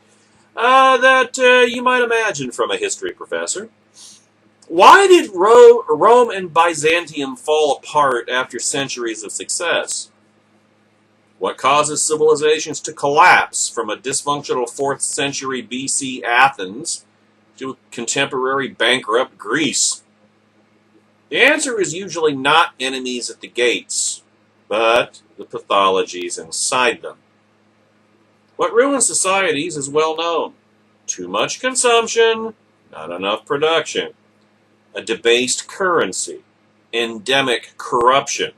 that you might imagine from a history professor. Why did Rome and Byzantium fall apart after centuries of success? What causes civilizations to collapse from a dysfunctional 4th century BC Athens to contemporary bankrupt Greece? The answer is usually not enemies at the gates, but the pathologies inside them. What ruins societies is well known. Too much consumption, not enough production. A debased currency, endemic corruption.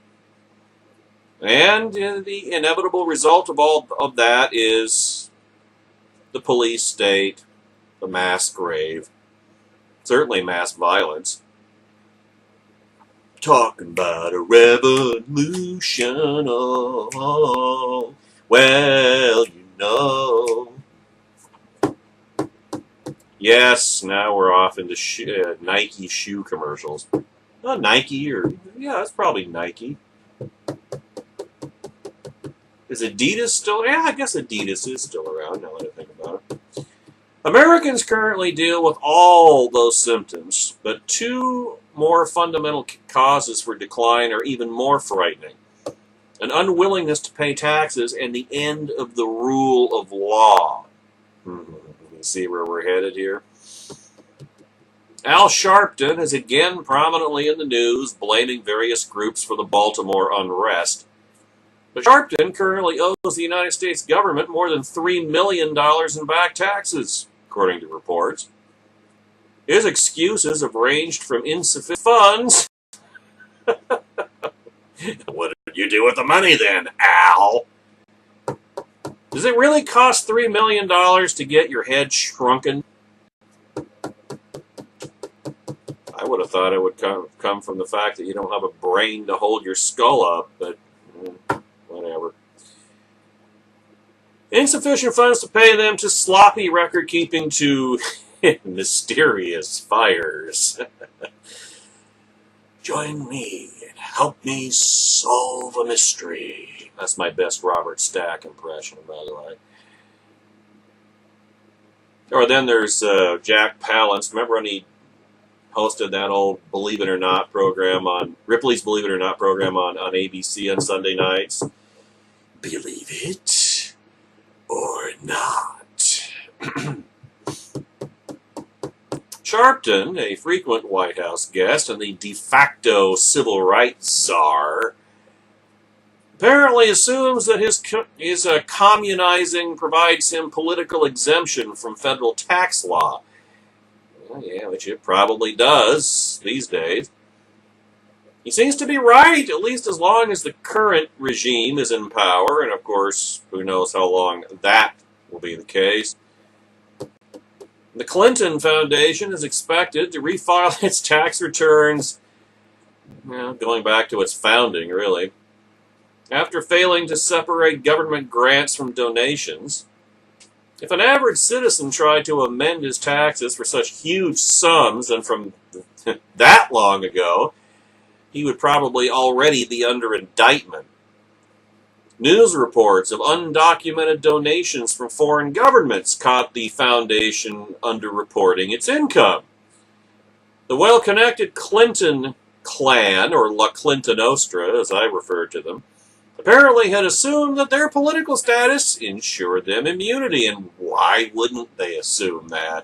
And the inevitable result of all of that is the police state, the mass grave, certainly mass violence. Talking about a revolution, oh, well, Yes, now we're off into Nike shoe commercials. Nike, yeah, it's probably Nike. Is Adidas still? Yeah, I guess Adidas is still around now that I think about it. Americans currently deal with all those symptoms, but two more fundamental causes for decline are even more frightening. An unwillingness to pay taxes and the end of the rule of law. You see where we're headed here? Al Sharpton is again prominently in the news, blaming various groups for the Baltimore unrest. But Sharpton currently owes the United States government more than $3 million in back taxes, according to reports. His excuses have ranged from insufficient funds. What did you do with the money then, Al? Does it really cost $3 million to get your head shrunken? I would have thought it would come from the fact that you don't have a brain to hold your skull up, but whatever. Insufficient funds to pay them, to sloppy record keeping, to mysterious fires. Join me and help me solve a mystery. That's my best Robert Stack impression, by the way. Or then there's Jack Palance. Remember when he hosted that old Believe It or Not program on Ripley's Believe It or Not program on ABC on Sunday nights? Believe it or not. Sharpton, a frequent White House guest and the de facto civil rights czar, apparently assumes that his communizing provides him political exemption from federal tax law. Well, yeah, which it probably does these days. He seems to be right, at least as long as the current regime is in power, and of course, who knows how long that will be the case. The Clinton Foundation is expected to refile its tax returns, going back to its founding, really, after failing to separate government grants from donations. If an average citizen tried to amend his taxes for such huge sums, and from that long ago, he would probably already be under indictment. News reports of undocumented donations from foreign governments caught the foundation underreporting its income. The well-connected Clinton clan, or La Clintonostra, as I refer to them, apparently had assumed that their political status ensured them immunity. And why wouldn't they assume that?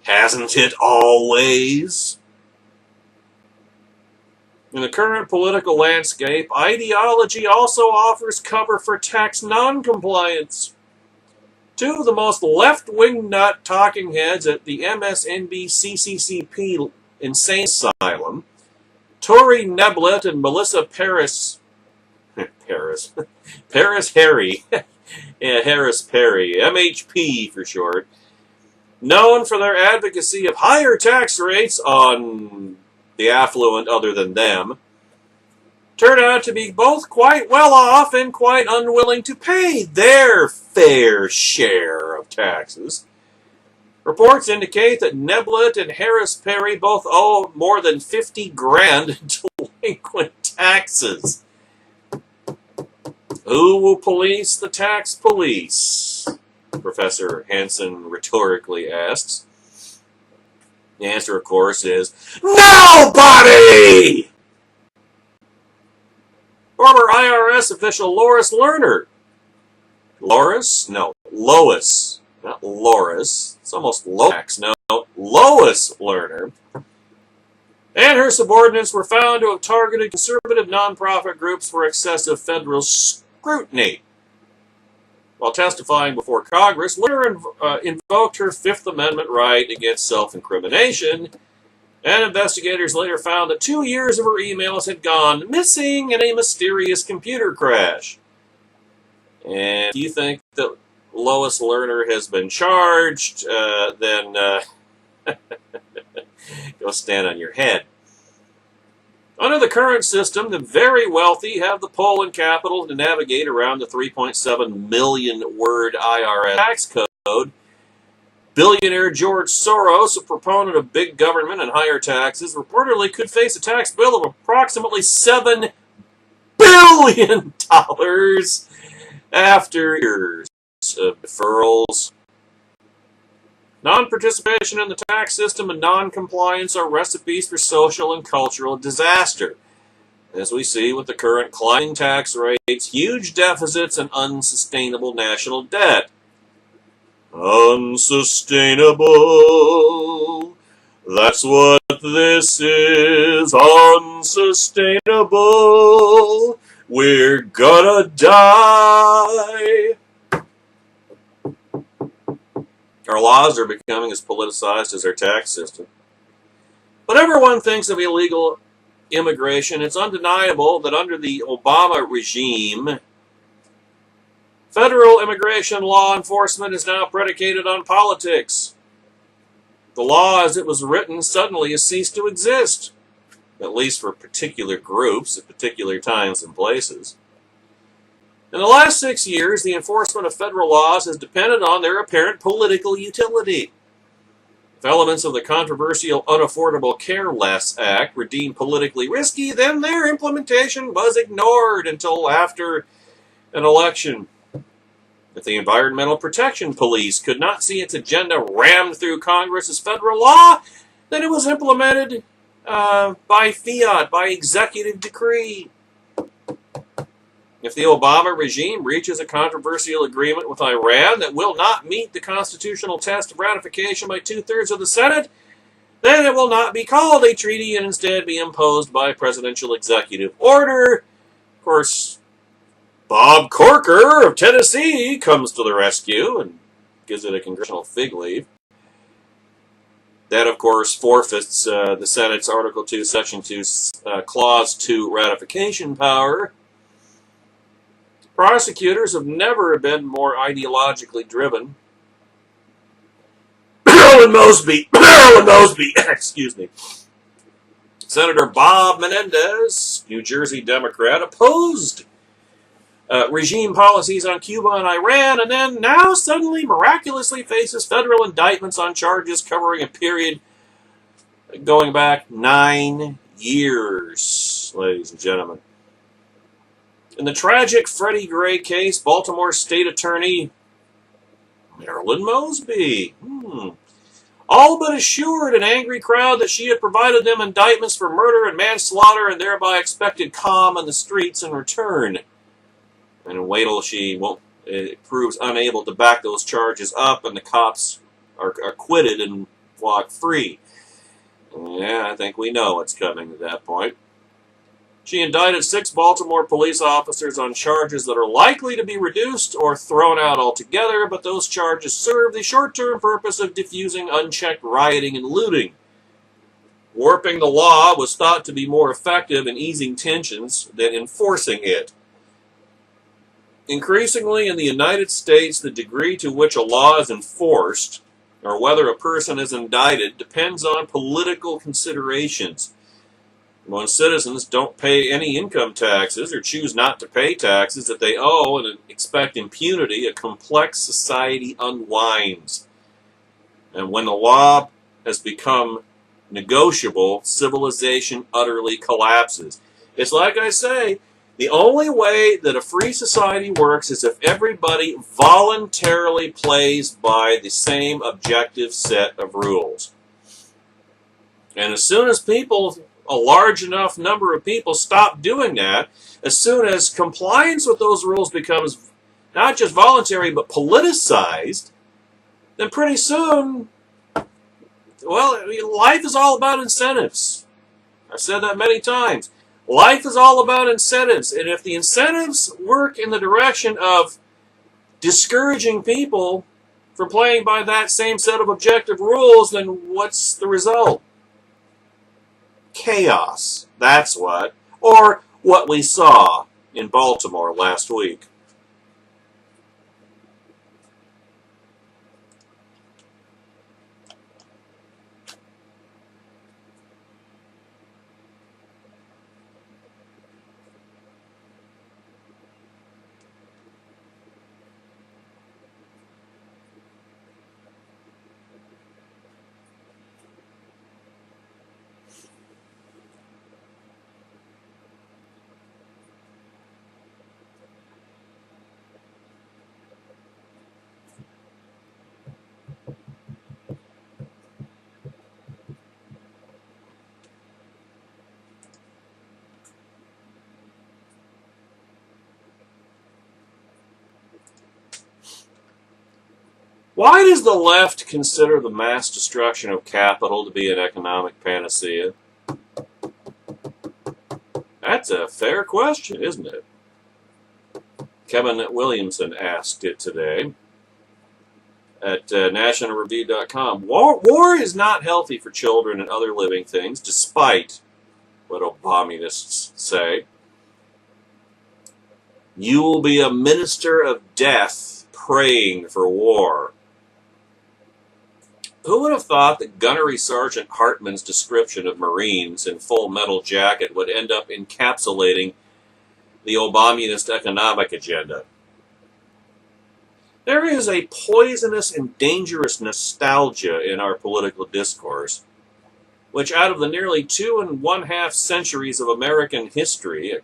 Hasn't it always? In the current political landscape, ideology also offers cover for tax non-compliance. Two of the most left-wing nut talking heads at the MSNBC-CCCP insane asylum, Tori Neblett and Melissa Harris Perry, Harris Perry, MHP for short, known for their advocacy of higher tax rates on the affluent other than them, turn out to be both quite well off and quite unwilling to pay their fair share of taxes. Reports indicate that Neblett and Harris Perry both owe more than $50,000 in delinquent taxes. Who will police the tax police? Professor Hansen rhetorically asks. The answer, of course, is nobody! Former IRS official Lois Lerner. Lois? No, Lois. Not Loris. It's almost Lomax. No, Lois Lerner. And her subordinates were found to have targeted conservative nonprofit groups for excessive federal scrutiny. While testifying before Congress, Lerner invoked her Fifth Amendment right against self-incrimination, and investigators later found that 2 years of her emails had gone missing in a mysterious computer crash. And if you think that Lois Lerner has been charged, then go stand on your head. Under the current system, the very wealthy have the pull and capital to navigate around the 3.7 million word IRS tax code. Billionaire George Soros, a proponent of big government and higher taxes, reportedly could face a tax bill of approximately $7 billion after years of deferrals. Non-participation in the tax system and non-compliance are recipes for social and cultural disaster. As we see with the current climbing tax rates, huge deficits, and unsustainable national debt. Unsustainable. That's what this is. Unsustainable. We're gonna die. Our laws are becoming as politicized as our tax system. Whatever one thinks of illegal immigration, it's undeniable that under the Obama regime, federal immigration law enforcement is now predicated on politics. The law as it was written suddenly has ceased to exist, at least for particular groups at particular times and places. In the last 6 years, the enforcement of federal laws has depended on their apparent political utility. If elements of the controversial Unaffordable Care Less Act were deemed politically risky, then their implementation was ignored until after an election. If the Environmental Protection Police could not see its agenda rammed through Congress as federal law, then it was implemented by fiat, by executive decree. If the Obama regime reaches a controversial agreement with Iran that will not meet the constitutional test of ratification by 2/3 of the Senate, then it will not be called a treaty and instead be imposed by presidential executive order. Of course, Bob Corker of Tennessee comes to the rescue and gives it a congressional fig leaf. That, of course, forfeits the Senate's Article 2, Section 2, Clause 2 ratification power. Prosecutors have never been more ideologically driven. Marilyn Mosby, excuse me. Senator Bob Menendez, New Jersey Democrat, opposed regime policies on Cuba and Iran, and then now suddenly miraculously faces federal indictments on charges covering a period going back 9 years, ladies and gentlemen. In the tragic Freddie Gray case, Baltimore State Attorney Marilyn Mosby all but assured an angry crowd that she had provided them indictments for murder and manslaughter and thereby expected calm in the streets in return. And wait till she proves unable to back those charges up and the cops are acquitted and walk free. Yeah, I think we know what's coming at that point. She indicted 6 Baltimore police officers on charges that are likely to be reduced or thrown out altogether, but those charges serve the short-term purpose of diffusing unchecked rioting and looting. Warping the law was thought to be more effective in easing tensions than enforcing it. Increasingly in the United States, the degree to which a law is enforced, or whether a person is indicted, depends on political considerations. When citizens don't pay any income taxes or choose not to pay taxes that they owe and expect impunity, a complex society unwinds. And when the law has become negotiable, civilization utterly collapses. It's like I say, the only way that a free society works is if everybody voluntarily plays by the same objective set of rules. And as soon as a large enough number of people stop doing that, as soon as compliance with those rules becomes not just voluntary but politicized, then pretty soon, well, life is all about incentives. I've said that many times. Life is all about incentives, and if the incentives work in the direction of discouraging people from playing by that same set of objective rules, then what's the result? Chaos. That's what. Or what we saw in Baltimore last week. Why does the left consider the mass destruction of capital to be an economic panacea? That's a fair question, isn't it? Kevin Williamson asked it today at nationalreview.com. War is not healthy for children and other living things, despite what Obamerikastan say. You will be a minister of death praying for war. Who would have thought that Gunnery Sergeant Hartman's description of Marines in Full Metal Jacket would end up encapsulating the Obamerikastan economic agenda? There is a poisonous and dangerous nostalgia in our political discourse, which out of the nearly 2.5 centuries of American history, a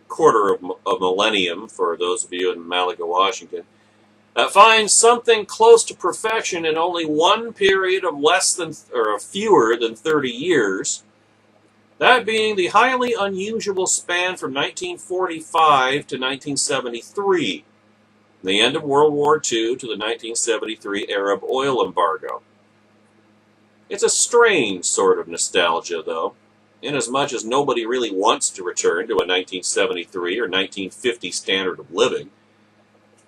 quarter of a millennium for those of you in Malaga, Washington, finds something close to perfection in only one period of fewer than 30 years, that being the highly unusual span from 1945 to 1973, the end of World War II to the 1973 Arab oil embargo. It's a strange sort of nostalgia, though, inasmuch as nobody really wants to return to a 1973 or 1950 standard of living.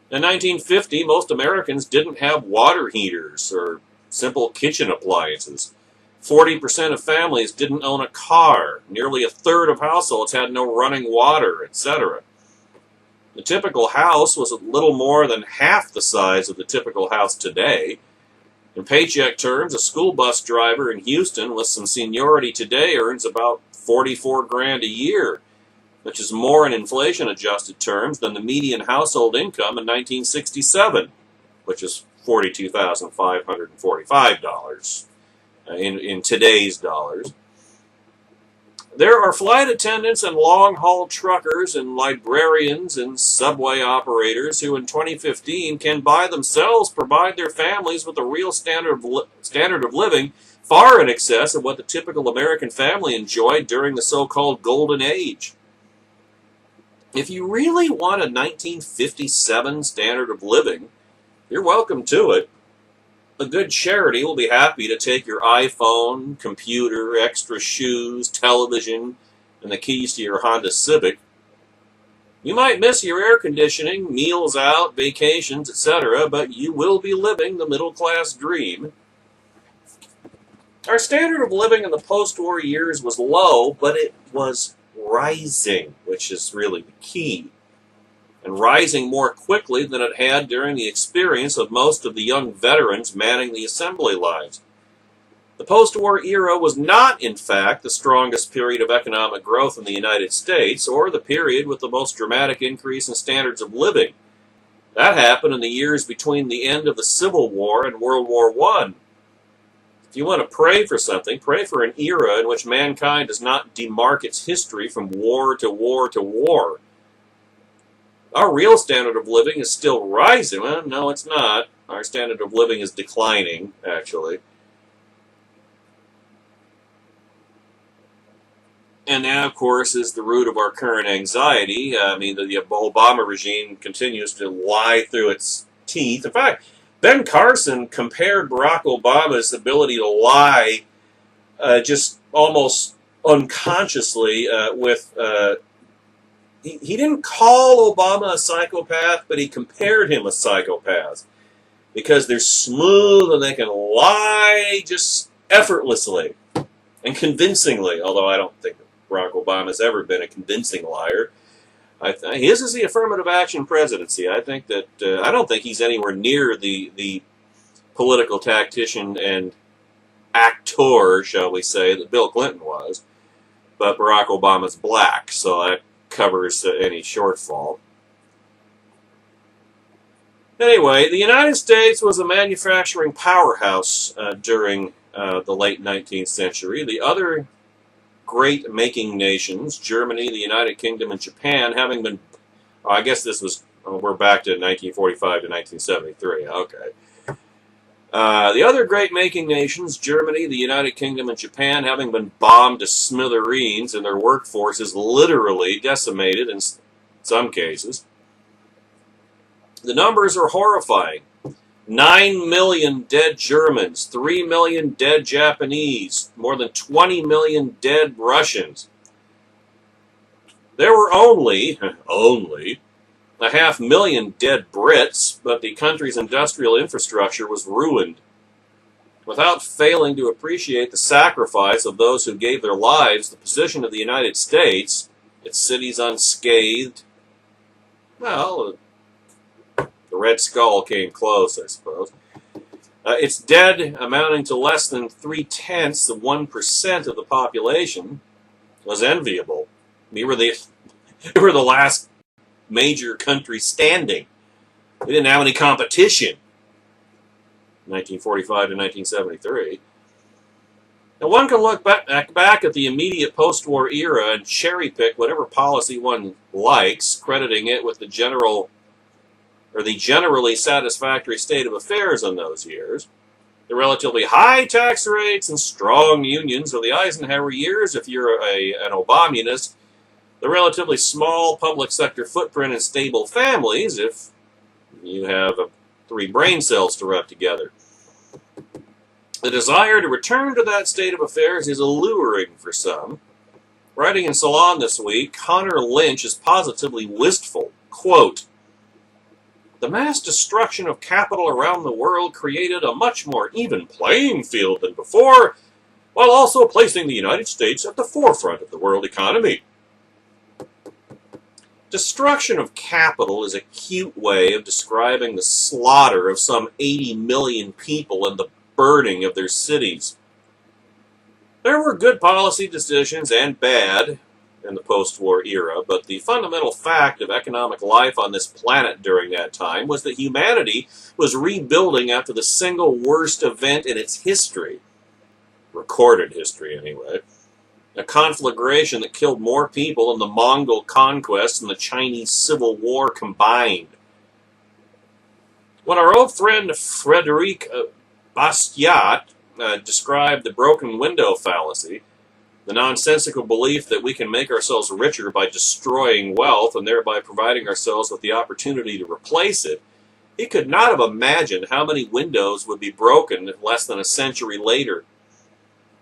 In 1950, most Americans didn't have water heaters or simple kitchen appliances. 40% of families didn't own a car. Nearly a third of households had no running water, etc. The typical house was a little more than half the size of the typical house today. In paycheck terms, a school bus driver in Houston with some seniority today earns about $44,000 a year. which is more in inflation-adjusted terms than the median household income in 1967, which is $42,545 in today's dollars. There are flight attendants and long-haul truckers and librarians and subway operators who in 2015 can by themselves provide their families with a real standard of living far in excess of what the typical American family enjoyed during the so-called Golden Age. If you really want a 1957 standard of living, you're welcome to it. A good charity will be happy to take your iPhone, computer, extra shoes, television, and the keys to your Honda Civic. You might miss your air conditioning, meals out, vacations, etc., but you will be living the middle-class dream. Our standard of living in the post-war years was low, but it was rising, which is really the key, and rising more quickly than it had during the experience of most of the young veterans manning the assembly lines. The post-war era was not, in fact, the strongest period of economic growth in the United States, or the period with the most dramatic increase in standards of living. That happened in the years between the end of the Civil War and World War I. If you want to pray for something, pray for an era in which mankind does not demark its history from war to war to war. Our real standard of living is still rising. Well, no, it's not. Our standard of living is declining, actually. And that, of course, is the root of our current anxiety. The Obama regime continues to lie through its teeth. In fact, Ben Carson compared Barack Obama's ability to lie just almost unconsciously with... He didn't call Obama a psychopath, but he compared him a psychopath because they're smooth and they can lie just effortlessly and convincingly, although I don't think Barack Obama's ever been a convincing liar. His is the affirmative action presidency. I think that I don't think he's anywhere near the political tactician and actor, shall we say, that Bill Clinton was, but Barack Obama's black, so that covers any shortfall. Anyway, the United States was a manufacturing powerhouse during the late 19th century. The other great making nations, Germany, the United Kingdom, and Japan, having been, I guess this was, we're back to 1945 to 1973, okay. The other great making nations, Germany, the United Kingdom, and Japan, having been bombed to smithereens and their workforces literally decimated in some cases. The numbers are horrifying. 9 million dead Germans, 3 million dead Japanese, more than 20 million dead Russians. There were only 500,000 dead Brits, but the country's industrial infrastructure was ruined. Without failing to appreciate the sacrifice of those who gave their lives, the position of the United States, its cities unscathed, well, the Red Skull came close, I suppose. Its dead, amounting to less than 0.3% of the population, was enviable. We were the last major country standing. We didn't have any competition. 1945 to 1973. Now one can look back at the immediate post-war era and cherry-pick whatever policy one likes, crediting it with the generally satisfactory state of affairs in those years. The relatively high tax rates and strong unions of the Eisenhower years, if you're an Obamunist. The relatively small public sector footprint and stable families, if you have 3 brain cells to rub together. The desire to return to that state of affairs is alluring for some. Writing in Salon this week, Connor Lynch is positively wistful. Quote, "The mass destruction of capital around the world created a much more even playing field than before, while also placing the United States at the forefront of the world economy." Destruction of capital is a cute way of describing the slaughter of some 80 million people and the burning of their cities. There were good policy decisions and bad. in the post-war era, but the fundamental fact of economic life on this planet during that time was that humanity was rebuilding after the single worst event in its history, recorded history anyway, a conflagration that killed more people than the Mongol conquest and the Chinese Civil War combined. When our old friend Frederic Bastiat described the broken window fallacy, the nonsensical belief that we can make ourselves richer by destroying wealth and thereby providing ourselves with the opportunity to replace it, he could not have imagined how many windows would be broken less than a century later.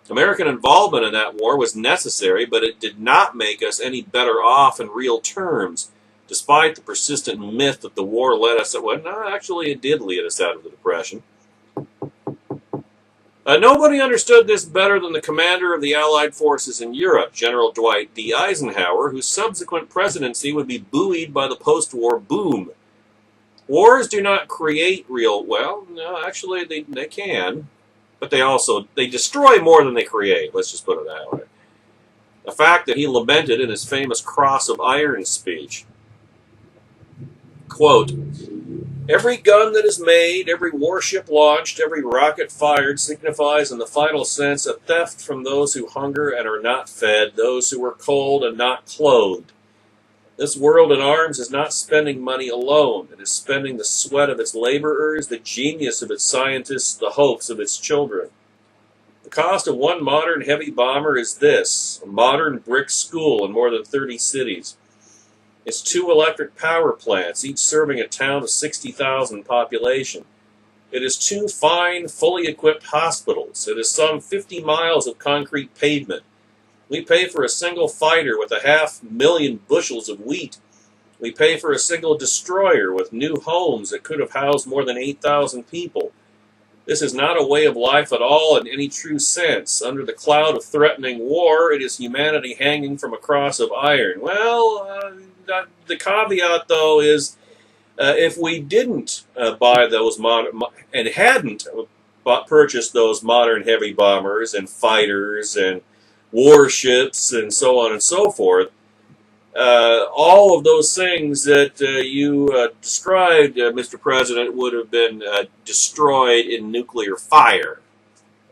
American involvement in that war was necessary, but it did not make us any better off in real terms, despite the persistent myth that the war led us actually it did lead us out of the Depression. Nobody understood this better than the commander of the Allied forces in Europe, General Dwight D. Eisenhower, whose subsequent presidency would be buoyed by the post-war boom. Wars do not create actually they can, but they destroy more than they create, let's just put it that way. A fact that he lamented in his famous Cross of Iron speech. Quote, "Every gun that is made, every warship launched, every rocket fired signifies in the final sense a theft from those who hunger and are not fed, those who are cold and not clothed. This world in arms is not spending money alone. It is spending the sweat of its laborers, the genius of its scientists, the hopes of its children. The cost of one modern heavy bomber is this: a modern brick school in more than 30 cities. It's 2 electric power plants, each serving a town of 60,000 population. It is 2 fine, fully equipped hospitals. It is some 50 miles of concrete pavement. We pay for a single fighter with 500,000 bushels of wheat. We pay for a single destroyer with new homes that could have housed more than 8,000 people. This is not a way of life at all in any true sense. Under the cloud of threatening war, it is humanity hanging from a cross of iron." Well, the caveat, though, is if we didn't buy those and hadn't purchased those modern heavy bombers and fighters and warships and so on and so forth, all of those things that you described, Mr. President, would have been destroyed in nuclear fire.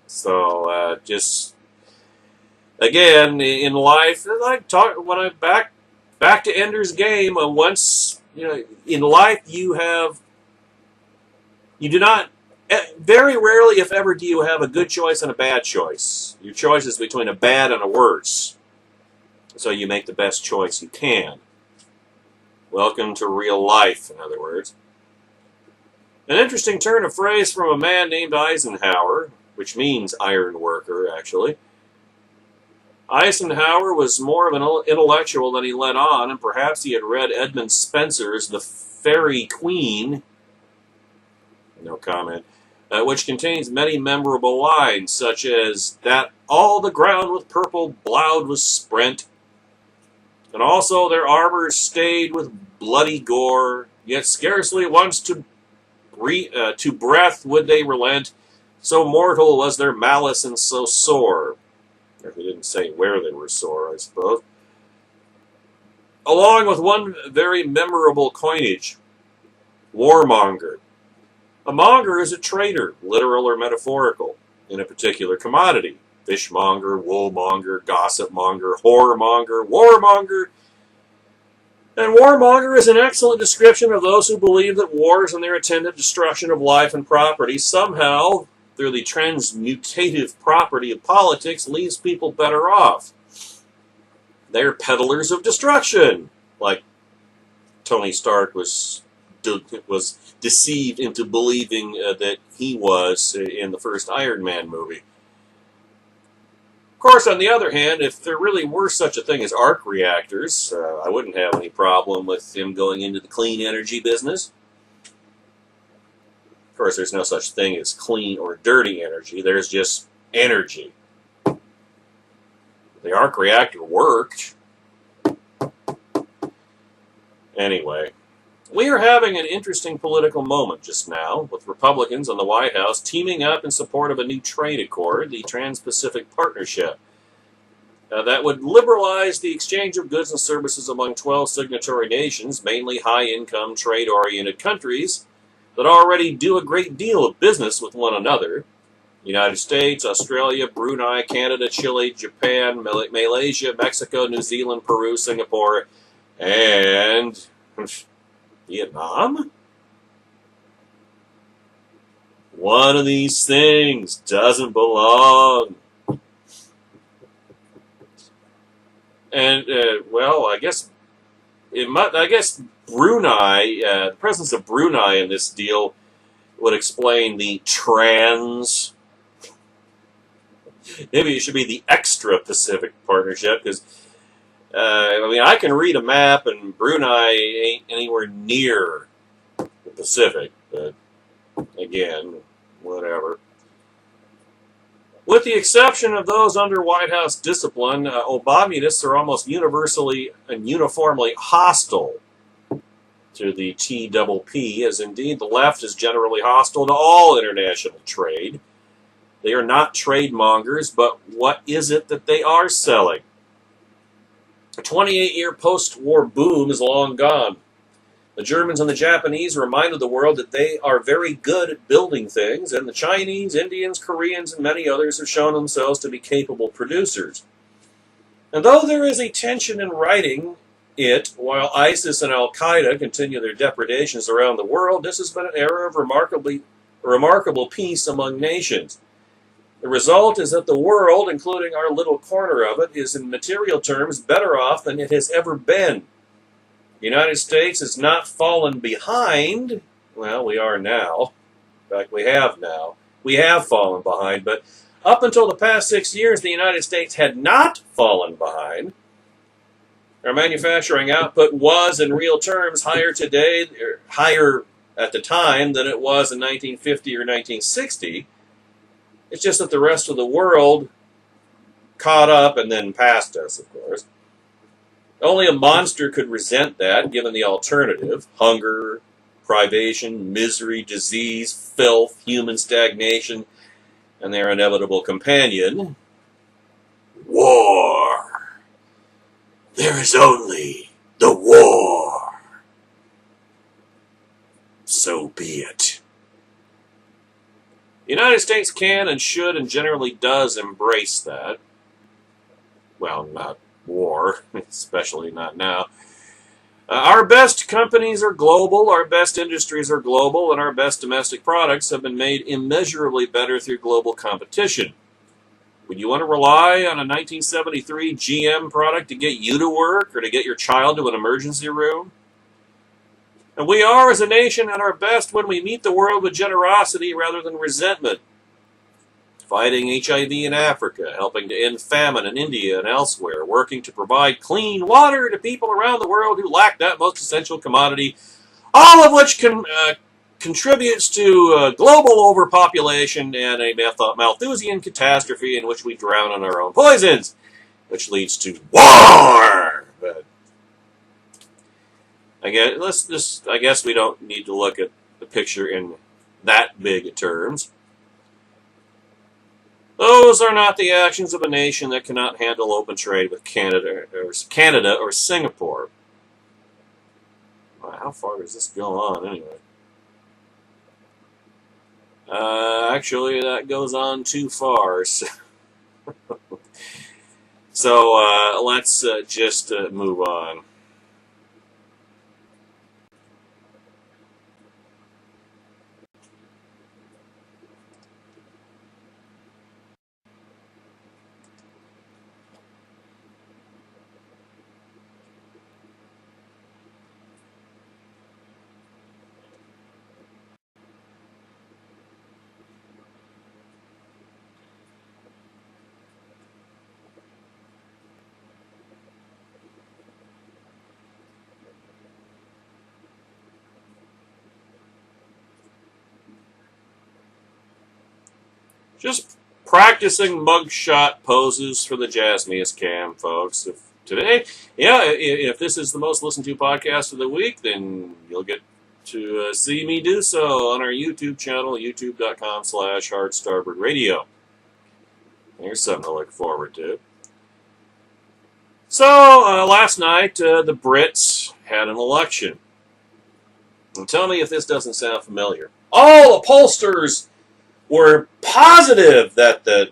So just again in life, when I back to Ender's Game. Once in life, you do not. Very rarely, if ever, do you have a good choice and a bad choice. Your choice is between a bad and a worse. So you make the best choice you can. Welcome to real life, in other words. An interesting turn of phrase from a man named Eisenhower, which means iron worker, actually. Eisenhower was more of an intellectual than he let on, and perhaps he had read Edmund Spenser's The Faerie Queene, no comment, which contains many memorable lines, such as that all the ground with purple blood was sprent, and also their armors stayed with bloody gore, yet scarcely once to breath would they relent, so mortal was their malice and so sore. If he didn't say where they were sore, I suppose. Along with one very memorable coinage, warmonger. A monger is a trader, literal or metaphorical, in a particular commodity. Fishmonger, woolmonger, gossipmonger, whoremonger, warmonger. And warmonger is an excellent description of those who believe that wars and their attendant destruction of life and property somehow, through the transmutative property of politics, leaves people better off. They're peddlers of destruction, like Tony Stark was deceived into believing that he was in the first Iron Man movie. Of course, on the other hand, if there really were such a thing as arc reactors, I wouldn't have any problem with him going into the clean energy business. Of course, there's no such thing as clean or dirty energy. There's just energy. The arc reactor worked. Anyway, we are having an interesting political moment just now, with Republicans in the White House teaming up in support of a new trade accord, the Trans-Pacific Partnership. that would liberalize the exchange of goods and services among 12 signatory nations, mainly high-income, trade-oriented countries that already do a great deal of business with one another. United States, Australia, Brunei, Canada, Chile, Japan, Malaysia, Mexico, New Zealand, Peru, Singapore, and Vietnam? One of these things doesn't belong. And, well, I guess Brunei, the presence of Brunei in this deal would explain the trans. Maybe it should be the extra-Pacific partnership, because, I can read a map, and Brunei ain't anywhere near the Pacific, but, again, whatever. With the exception of those under White House discipline, Obamerikastan are almost universally and uniformly hostile to the TPP, as indeed the left is generally hostile to all international trade. They are not trade mongers, but what is it that they are selling? A 28-year post-war boom is long gone. The Germans and the Japanese reminded the world that they are very good at building things, and the Chinese, Indians, Koreans, and many others have shown themselves to be capable producers. And though there is a tension in writing it, while ISIS and Al-Qaeda continue their depredations around the world, this has been an era of remarkable peace among nations. The result is that the world, including our little corner of it, is in material terms better off than it has ever been. The United States has not fallen behind. Well, we are now. In fact, we have now. We have fallen behind, but up until the past 6 years, the United States had not fallen behind. Our manufacturing output was, in real terms, higher today, or higher at the time than it was in 1950 or 1960. It's just that the rest of the world caught up and then passed us, of course. Only a monster could resent that, given the alternative: hunger, privation, misery, disease, filth, human stagnation, and their inevitable companion, war. There is only the war. So be it. The United States can and should and generally does embrace that. Well, not war, especially not now. Our best companies are global, our best industries are global, and our best domestic products have been made immeasurably better through global competition. Would you want to rely on a 1973 GM product to get you to work or to get your child to an emergency room? And we are, as a nation, at our best when we meet the world with generosity rather than resentment. Fighting HIV in Africa, helping to end famine in India and elsewhere, working to provide clean water to people around the world who lack that most essential commodity, all of which contributes to global overpopulation and a Malthusian catastrophe in which we drown in our own poisons, which leads to war. But I guess we don't need to look at the picture in that big terms. Those are not the actions of a nation that cannot handle open trade with Canada or Singapore. Wow, how far does this go on anyway? Actually, that goes on too far. So let's just move on. Just practicing mugshot poses for the Jasmius cam, folks. If this is the most listened to podcast of the week, then you'll get to see me do so on our YouTube channel, youtube.com/hardstarboardradio. There's something to look forward to. So, last night, the Brits had an election. And tell me if this doesn't sound familiar. All the pollsters were positive that the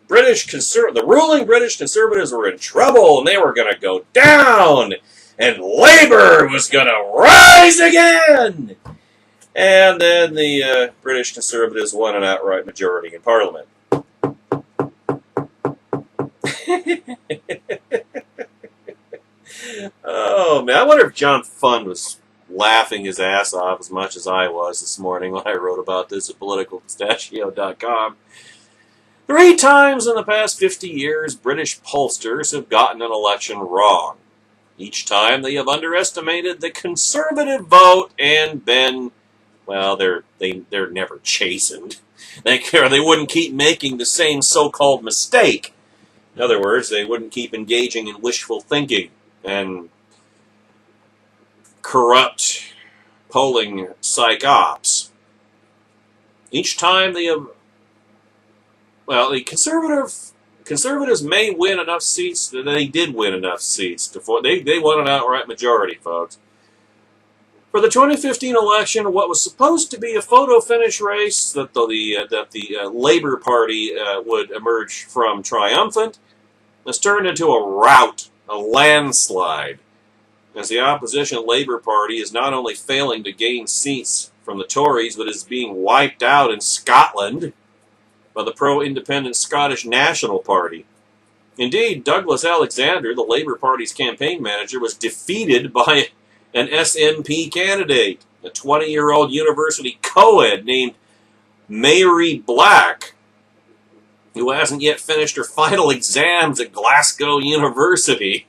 ruling British Conservatives were in trouble and they were going to go down and Labour was going to rise again. And then the British Conservatives won an outright majority in Parliament. Oh, man, I wonder if John Fund was laughing his ass off as much as I was this morning when I wrote about this at politicalpistachio.com. 3 times in the past 50 years, British pollsters have gotten an election wrong. Each time they have underestimated the Conservative vote and been, well, they're never chastened. They wouldn't keep making the same so-called mistake. In other words, they wouldn't keep engaging in wishful thinking and corrupt polling psych ops. Each time they have, well, the Conservatives may win enough seats that they did win enough seats. They won an outright majority, folks. For the 2015 election, what was supposed to be a photo finish race that the Labour Party would emerge from triumphant has turned into a rout, a landslide, as the opposition Labour Party is not only failing to gain seats from the Tories, but is being wiped out in Scotland by the pro-independent Scottish National Party. Indeed, Douglas Alexander, the Labour Party's campaign manager, was defeated by an SNP candidate, a 20-year-old university co-ed named Mary Black, who hasn't yet finished her final exams at Glasgow University.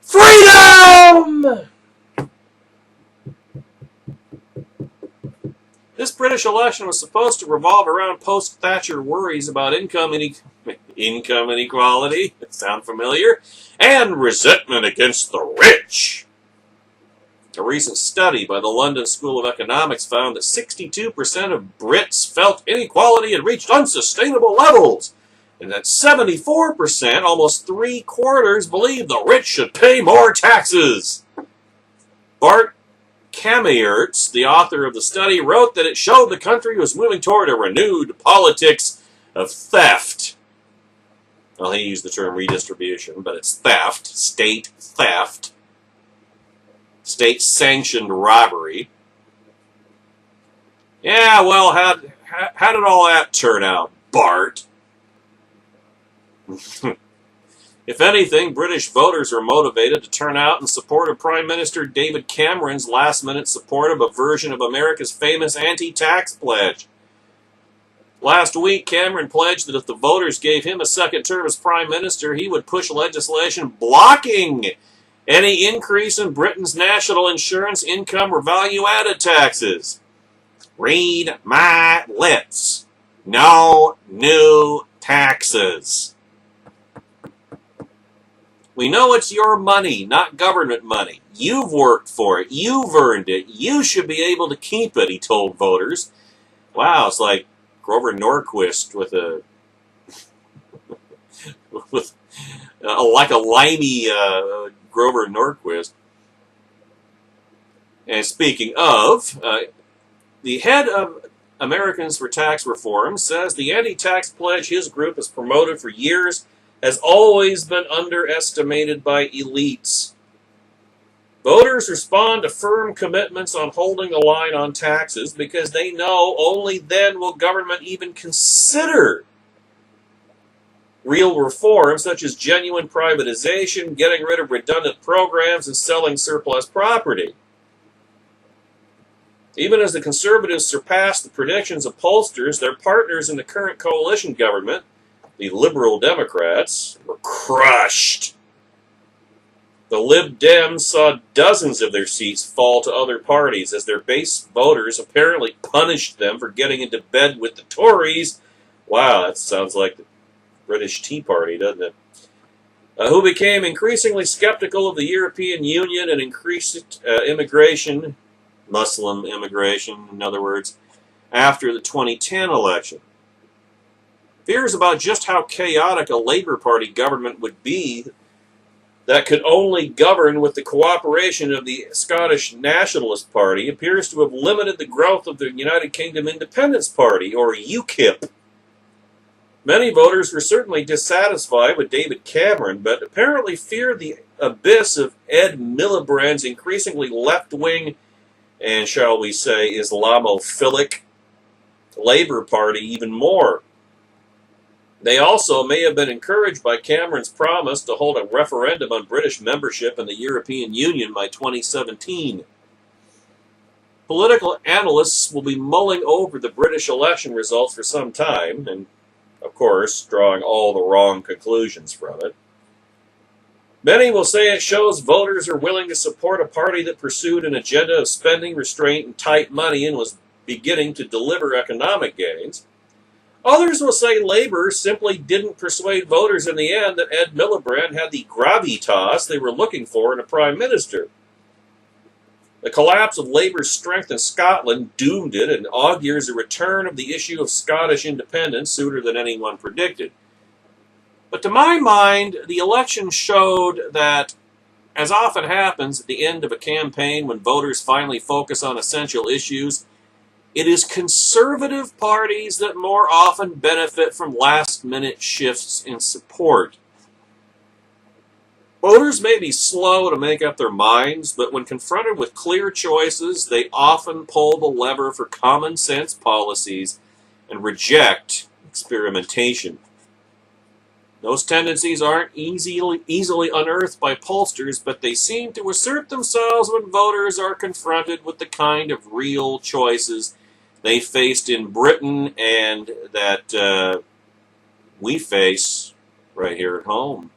Freedom! This British election was supposed to revolve around post-Thatcher worries about income inequality, sound familiar, and resentment against the rich. A recent study by the London School of Economics found that 62% of Brits felt inequality had reached unsustainable levels, and that 74%, almost 3/4, believe the rich should pay more taxes. Bart Kammerertz, the author of the study, wrote that it showed the country was moving toward a renewed politics of theft. Well, he used the term redistribution, but it's theft, state-sanctioned robbery. Yeah, well, how did all that turn out, Bart? If anything, British voters are motivated to turn out in support of Prime Minister David Cameron's last-minute support of a version of America's famous anti-tax pledge. Last week, Cameron pledged that if the voters gave him a second term as Prime Minister, he would push legislation blocking any increase in Britain's national insurance, income, or value-added taxes. Read my lips. No new taxes. We know it's your money, not government money. You've worked for it. You've earned it. You should be able to keep it, he told voters. Wow, it's like Grover Norquist with like a limey Grover Norquist. And speaking of, the head of Americans for Tax Reform says the anti-tax pledge his group has promoted for years has always been underestimated by elites. Voters respond to firm commitments on holding the line on taxes because they know only then will government even consider real reforms such as genuine privatization, getting rid of redundant programs, and selling surplus property. Even as the Conservatives surpass the predictions of pollsters, their partners in the current coalition government, the Liberal Democrats, were crushed. The Lib Dems saw dozens of their seats fall to other parties as their base voters apparently punished them for getting into bed with the Tories. Wow, that sounds like the British Tea Party, doesn't it? Who became increasingly skeptical of the European Union and increased immigration, Muslim immigration, in other words, after the 2010 election. Fears about just how chaotic a Labour Party government would be that could only govern with the cooperation of the Scottish Nationalist Party appears to have limited the growth of the United Kingdom Independence Party, or UKIP. Many voters were certainly dissatisfied with David Cameron, but apparently feared the abyss of Ed Miliband's increasingly left-wing and, shall we say, Islamophilic Labour Party even more. They also may have been encouraged by Cameron's promise to hold a referendum on British membership in the European Union by 2017. Political analysts will be mulling over the British election results for some time, and, of course, drawing all the wrong conclusions from it. Many will say it shows voters are willing to support a party that pursued an agenda of spending, restraint, and tight money and was beginning to deliver economic gains. Others will say Labour simply didn't persuade voters in the end that Ed Miliband had the gravitas they were looking for in a prime minister. The collapse of Labour's strength in Scotland doomed it and augurs a return of the issue of Scottish independence sooner than anyone predicted. But to my mind, the election showed that, as often happens at the end of a campaign when voters finally focus on essential issues, it is conservative parties that more often benefit from last-minute shifts in support. Voters may be slow to make up their minds, but when confronted with clear choices, they often pull the lever for common-sense policies and reject experimentation. Those tendencies aren't easily unearthed by pollsters, but they seem to assert themselves when voters are confronted with the kind of real choices they faced in Britain and that we face right here at home.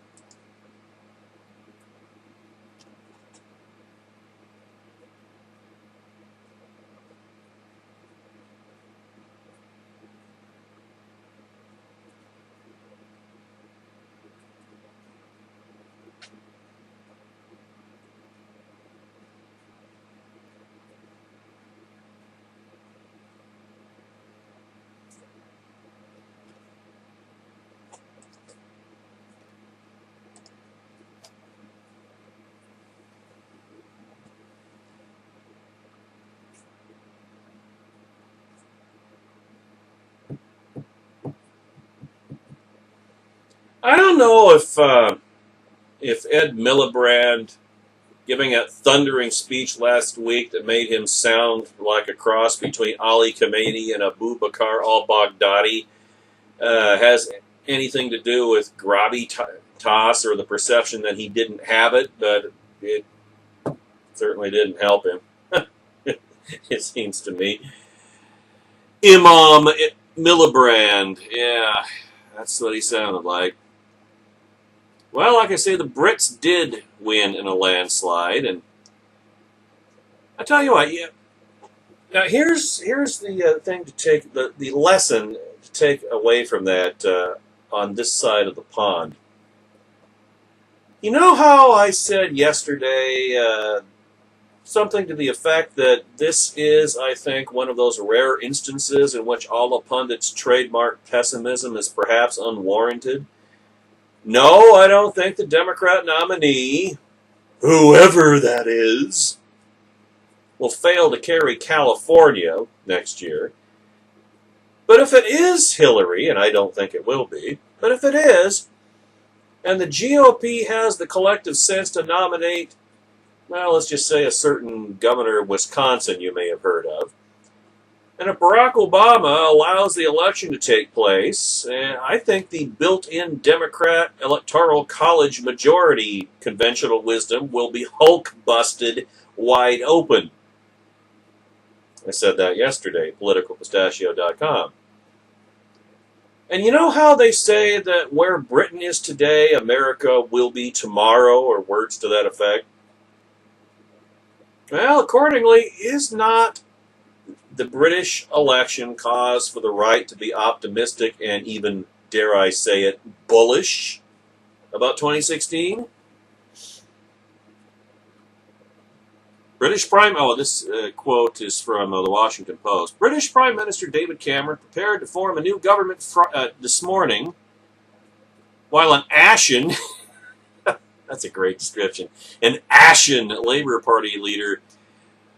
I don't know if Ed Miliband giving a thundering speech last week that made him sound like a cross between Ali Khamenei and Abu Bakr al-Baghdadi has anything to do with gravitas or the perception that he didn't have it, but it certainly didn't help him, it seems to me. Imam Miliband, yeah, that's what he sounded like. Well, like I say, the Brits did win in a landslide, and I tell you what, yeah. Now here's the thing to take the lesson to take away from that on this side of the pond. You know how I said yesterday something to the effect that this is, I think, one of those rare instances in which all the pundits' trademark pessimism is perhaps unwarranted? No, I don't think the Democrat nominee, whoever that is, will fail to carry California next year. But if it is Hillary, and I don't think it will be, but if it is, and the GOP has the collective sense to nominate, well, let's just say a certain governor of Wisconsin you may have heard of, and if Barack Obama allows the election to take place, I think the built-in Democrat Electoral College majority conventional wisdom will be Hulk-busted wide open. I said that yesterday, politicalpistachio.com. And you know how they say that where Britain is today, America will be tomorrow, or words to that effect? Well, accordingly, is not the British election cause for the right to be optimistic and even, dare I say it, bullish about 2016? British Prime. Oh, this quote is from the Washington Post. British Prime Minister David Cameron prepared to form a new government this morning, while an ashen, that's a great description, an ashen Labour Party leader,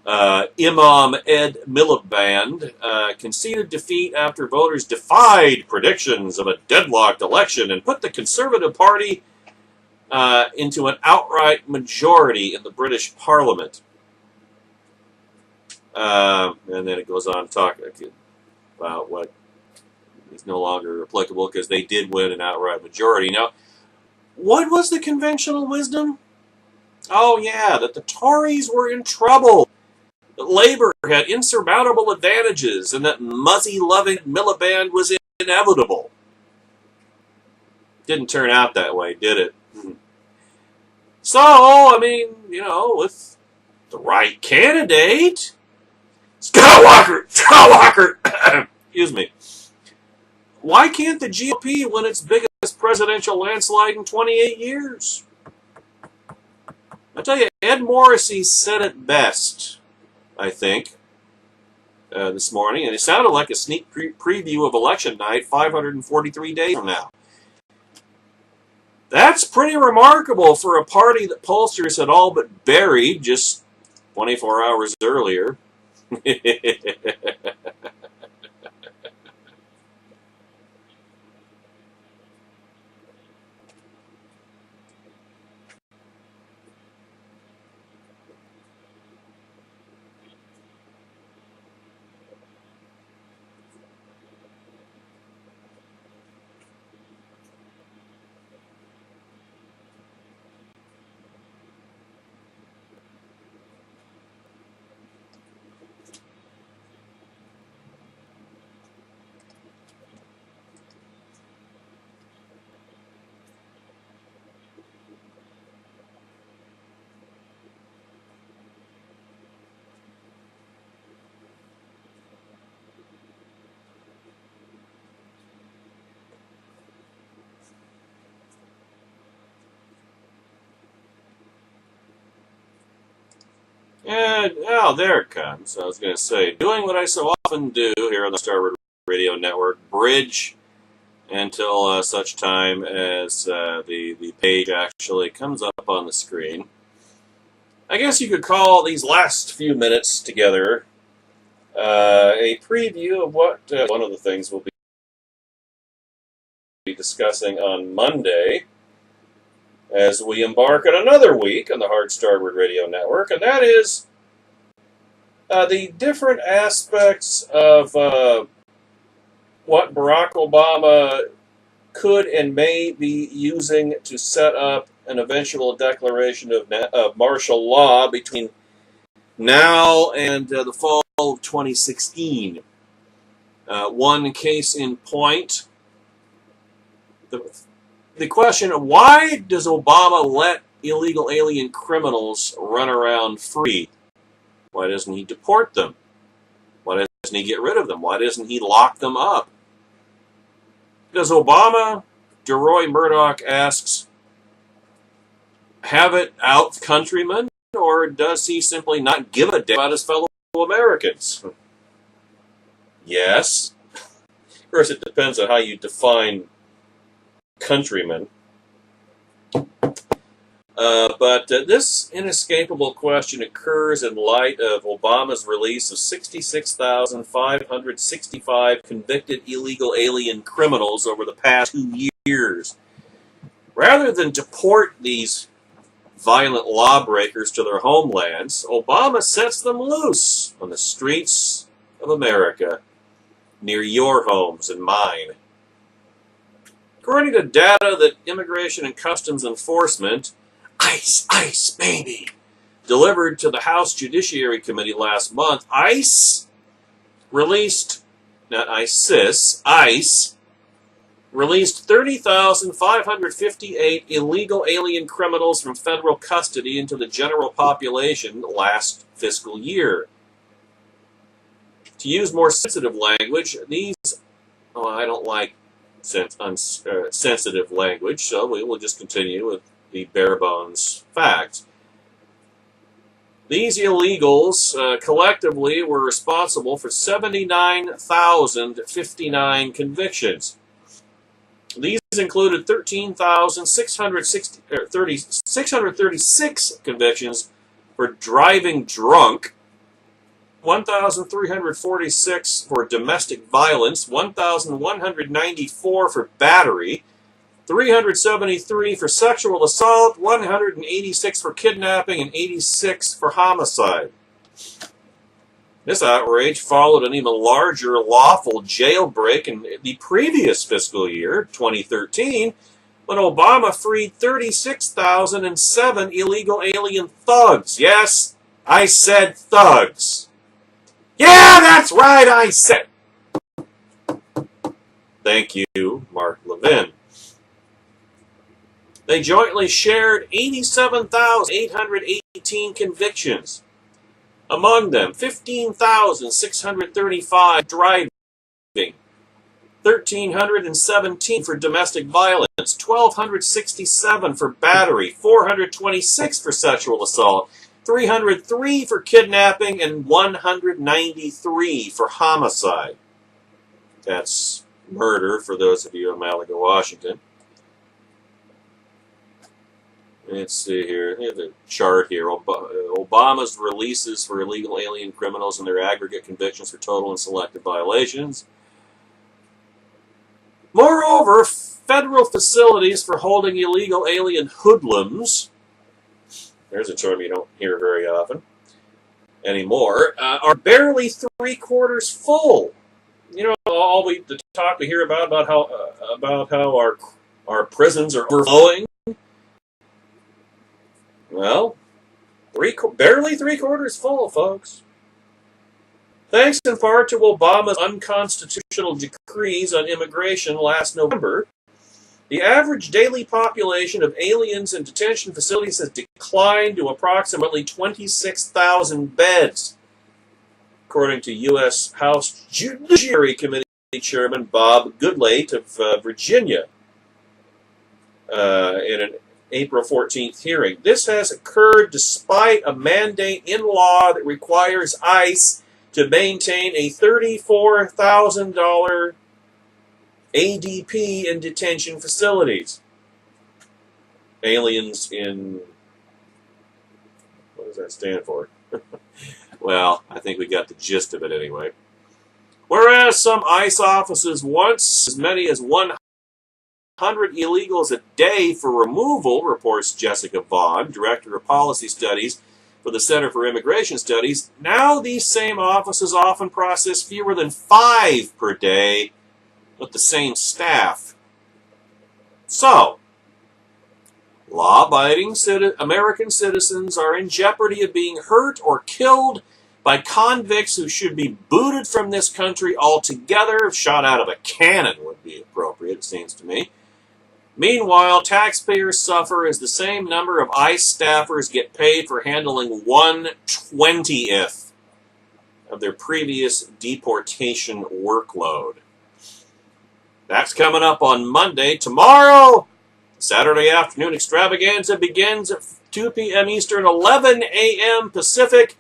Imam Ed Miliband, conceded defeat after voters defied predictions of a deadlocked election and put the Conservative Party into an outright majority in the British Parliament. And then it goes on to talk about what is no longer applicable because they did win an outright majority. Now, what was the conventional wisdom? Oh, yeah, that the Tories were in trouble, that Labour had insurmountable advantages, and that Muzzy-loving Miliband was inevitable. Didn't turn out that way, did it? So, I mean, with the right candidate, Skywalker, excuse me. Why can't the GOP win its biggest presidential landslide in 28 years? I tell you, Ed Morrissey said it best, I think, this morning, and it sounded like a sneak preview of election night 543 days from now. That's pretty remarkable for a party that pollsters had all but buried just 24 hours earlier. And, oh, there it comes. I was going to say, doing what I so often do here on the Starboard Radio Network, bridge until such time as the page actually comes up on the screen. I guess you could call these last few minutes together a preview of what one of the things we'll be discussing on Monday as we embark on another week on the Hard Starboard Radio Network, and that is the different aspects of what Barack Obama could and may be using to set up an eventual declaration of martial law between now and the fall of 2016. One case in point, the question of why does Obama let illegal alien criminals run around free? Why doesn't he deport them? Why doesn't he get rid of them? Why doesn't he lock them up? Does Obama, DeRoy Murdoch asks, have it out countrymen, or does he simply not give a damn about his fellow Americans? Yes. Of course, it depends on how you define countrymen. But this inescapable question occurs in light of Obama's release of 66,565 convicted illegal alien criminals over the past 2 years. Rather than deport these violent lawbreakers to their homelands, Obama sets them loose on the streets of America, near your homes and mine. According to data that Immigration and Customs Enforcement, ICE, baby, delivered to the House Judiciary Committee last month, ICE released, not ISIS, ICE released 30,558 illegal alien criminals from federal custody into the general population last fiscal year. To use more sensitive language, these, I don't like sensitive language, so we will just continue with the bare bones facts. These illegals collectively were responsible for 79,059 convictions. These included 13,636 convictions for driving drunk, 1,346 for domestic violence, 1,194 for battery, 373 for sexual assault, 186 for kidnapping, and 86 for homicide. This outrage followed an even larger lawful jailbreak in the previous fiscal year, 2013, when Obama freed 36,007 illegal alien thugs. Yes, I said thugs. Yeah, that's right, I said. Thank you, Mark Levin. They jointly shared 87,818 convictions. Among them, 15,635 driving, 1,317 for domestic violence, 1,267 for battery, 426 for sexual assault, 303 for kidnapping, and 193 for homicide. That's murder for those of you in Malaga, Washington. Let's see here. They have the chart here. Obama's releases for illegal alien criminals and their aggregate convictions for total and selective violations. Moreover, federal facilities for holding illegal alien hoodlums, there's a term you don't hear very often anymore, are barely three-quarters full. You know, all the talk we hear about how our prisons are overflowing. Well, barely three-quarters full, folks. Thanks in part to Obama's unconstitutional decrees on immigration last November, the average daily population of aliens in detention facilities has declined to approximately 26,000 beds, according to U.S. House Judiciary Committee Chairman Bob Goodlate of Virginia in an April 14th hearing. This has occurred despite a mandate in law that requires ICE to maintain a $34,000 ADP in detention facilities. Aliens in... what does that stand for? Well, I think we got the gist of it anyway. Whereas some ICE offices once as many as 100 illegals a day for removal, reports Jessica Vaughn, Director of Policy Studies for the Center for Immigration Studies, now these same offices often process fewer than 5 per day with the same staff. So, law-abiding American citizens are in jeopardy of being hurt or killed by convicts who should be booted from this country altogether. Shot out of a cannon would be appropriate, it seems to me. Meanwhile, taxpayers suffer as the same number of ICE staffers get paid for handling 1/20th of their previous deportation workload. That's coming up on Monday. Tomorrow, Saturday afternoon extravaganza begins at 2 p.m. Eastern, 11 a.m. Pacific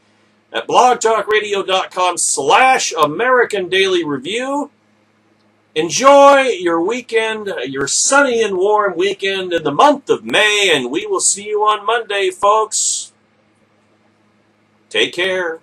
at blogtalkradio.com/American Daily Review. Enjoy your weekend, your sunny and warm weekend in the month of May, and we will see you on Monday, folks. Take care.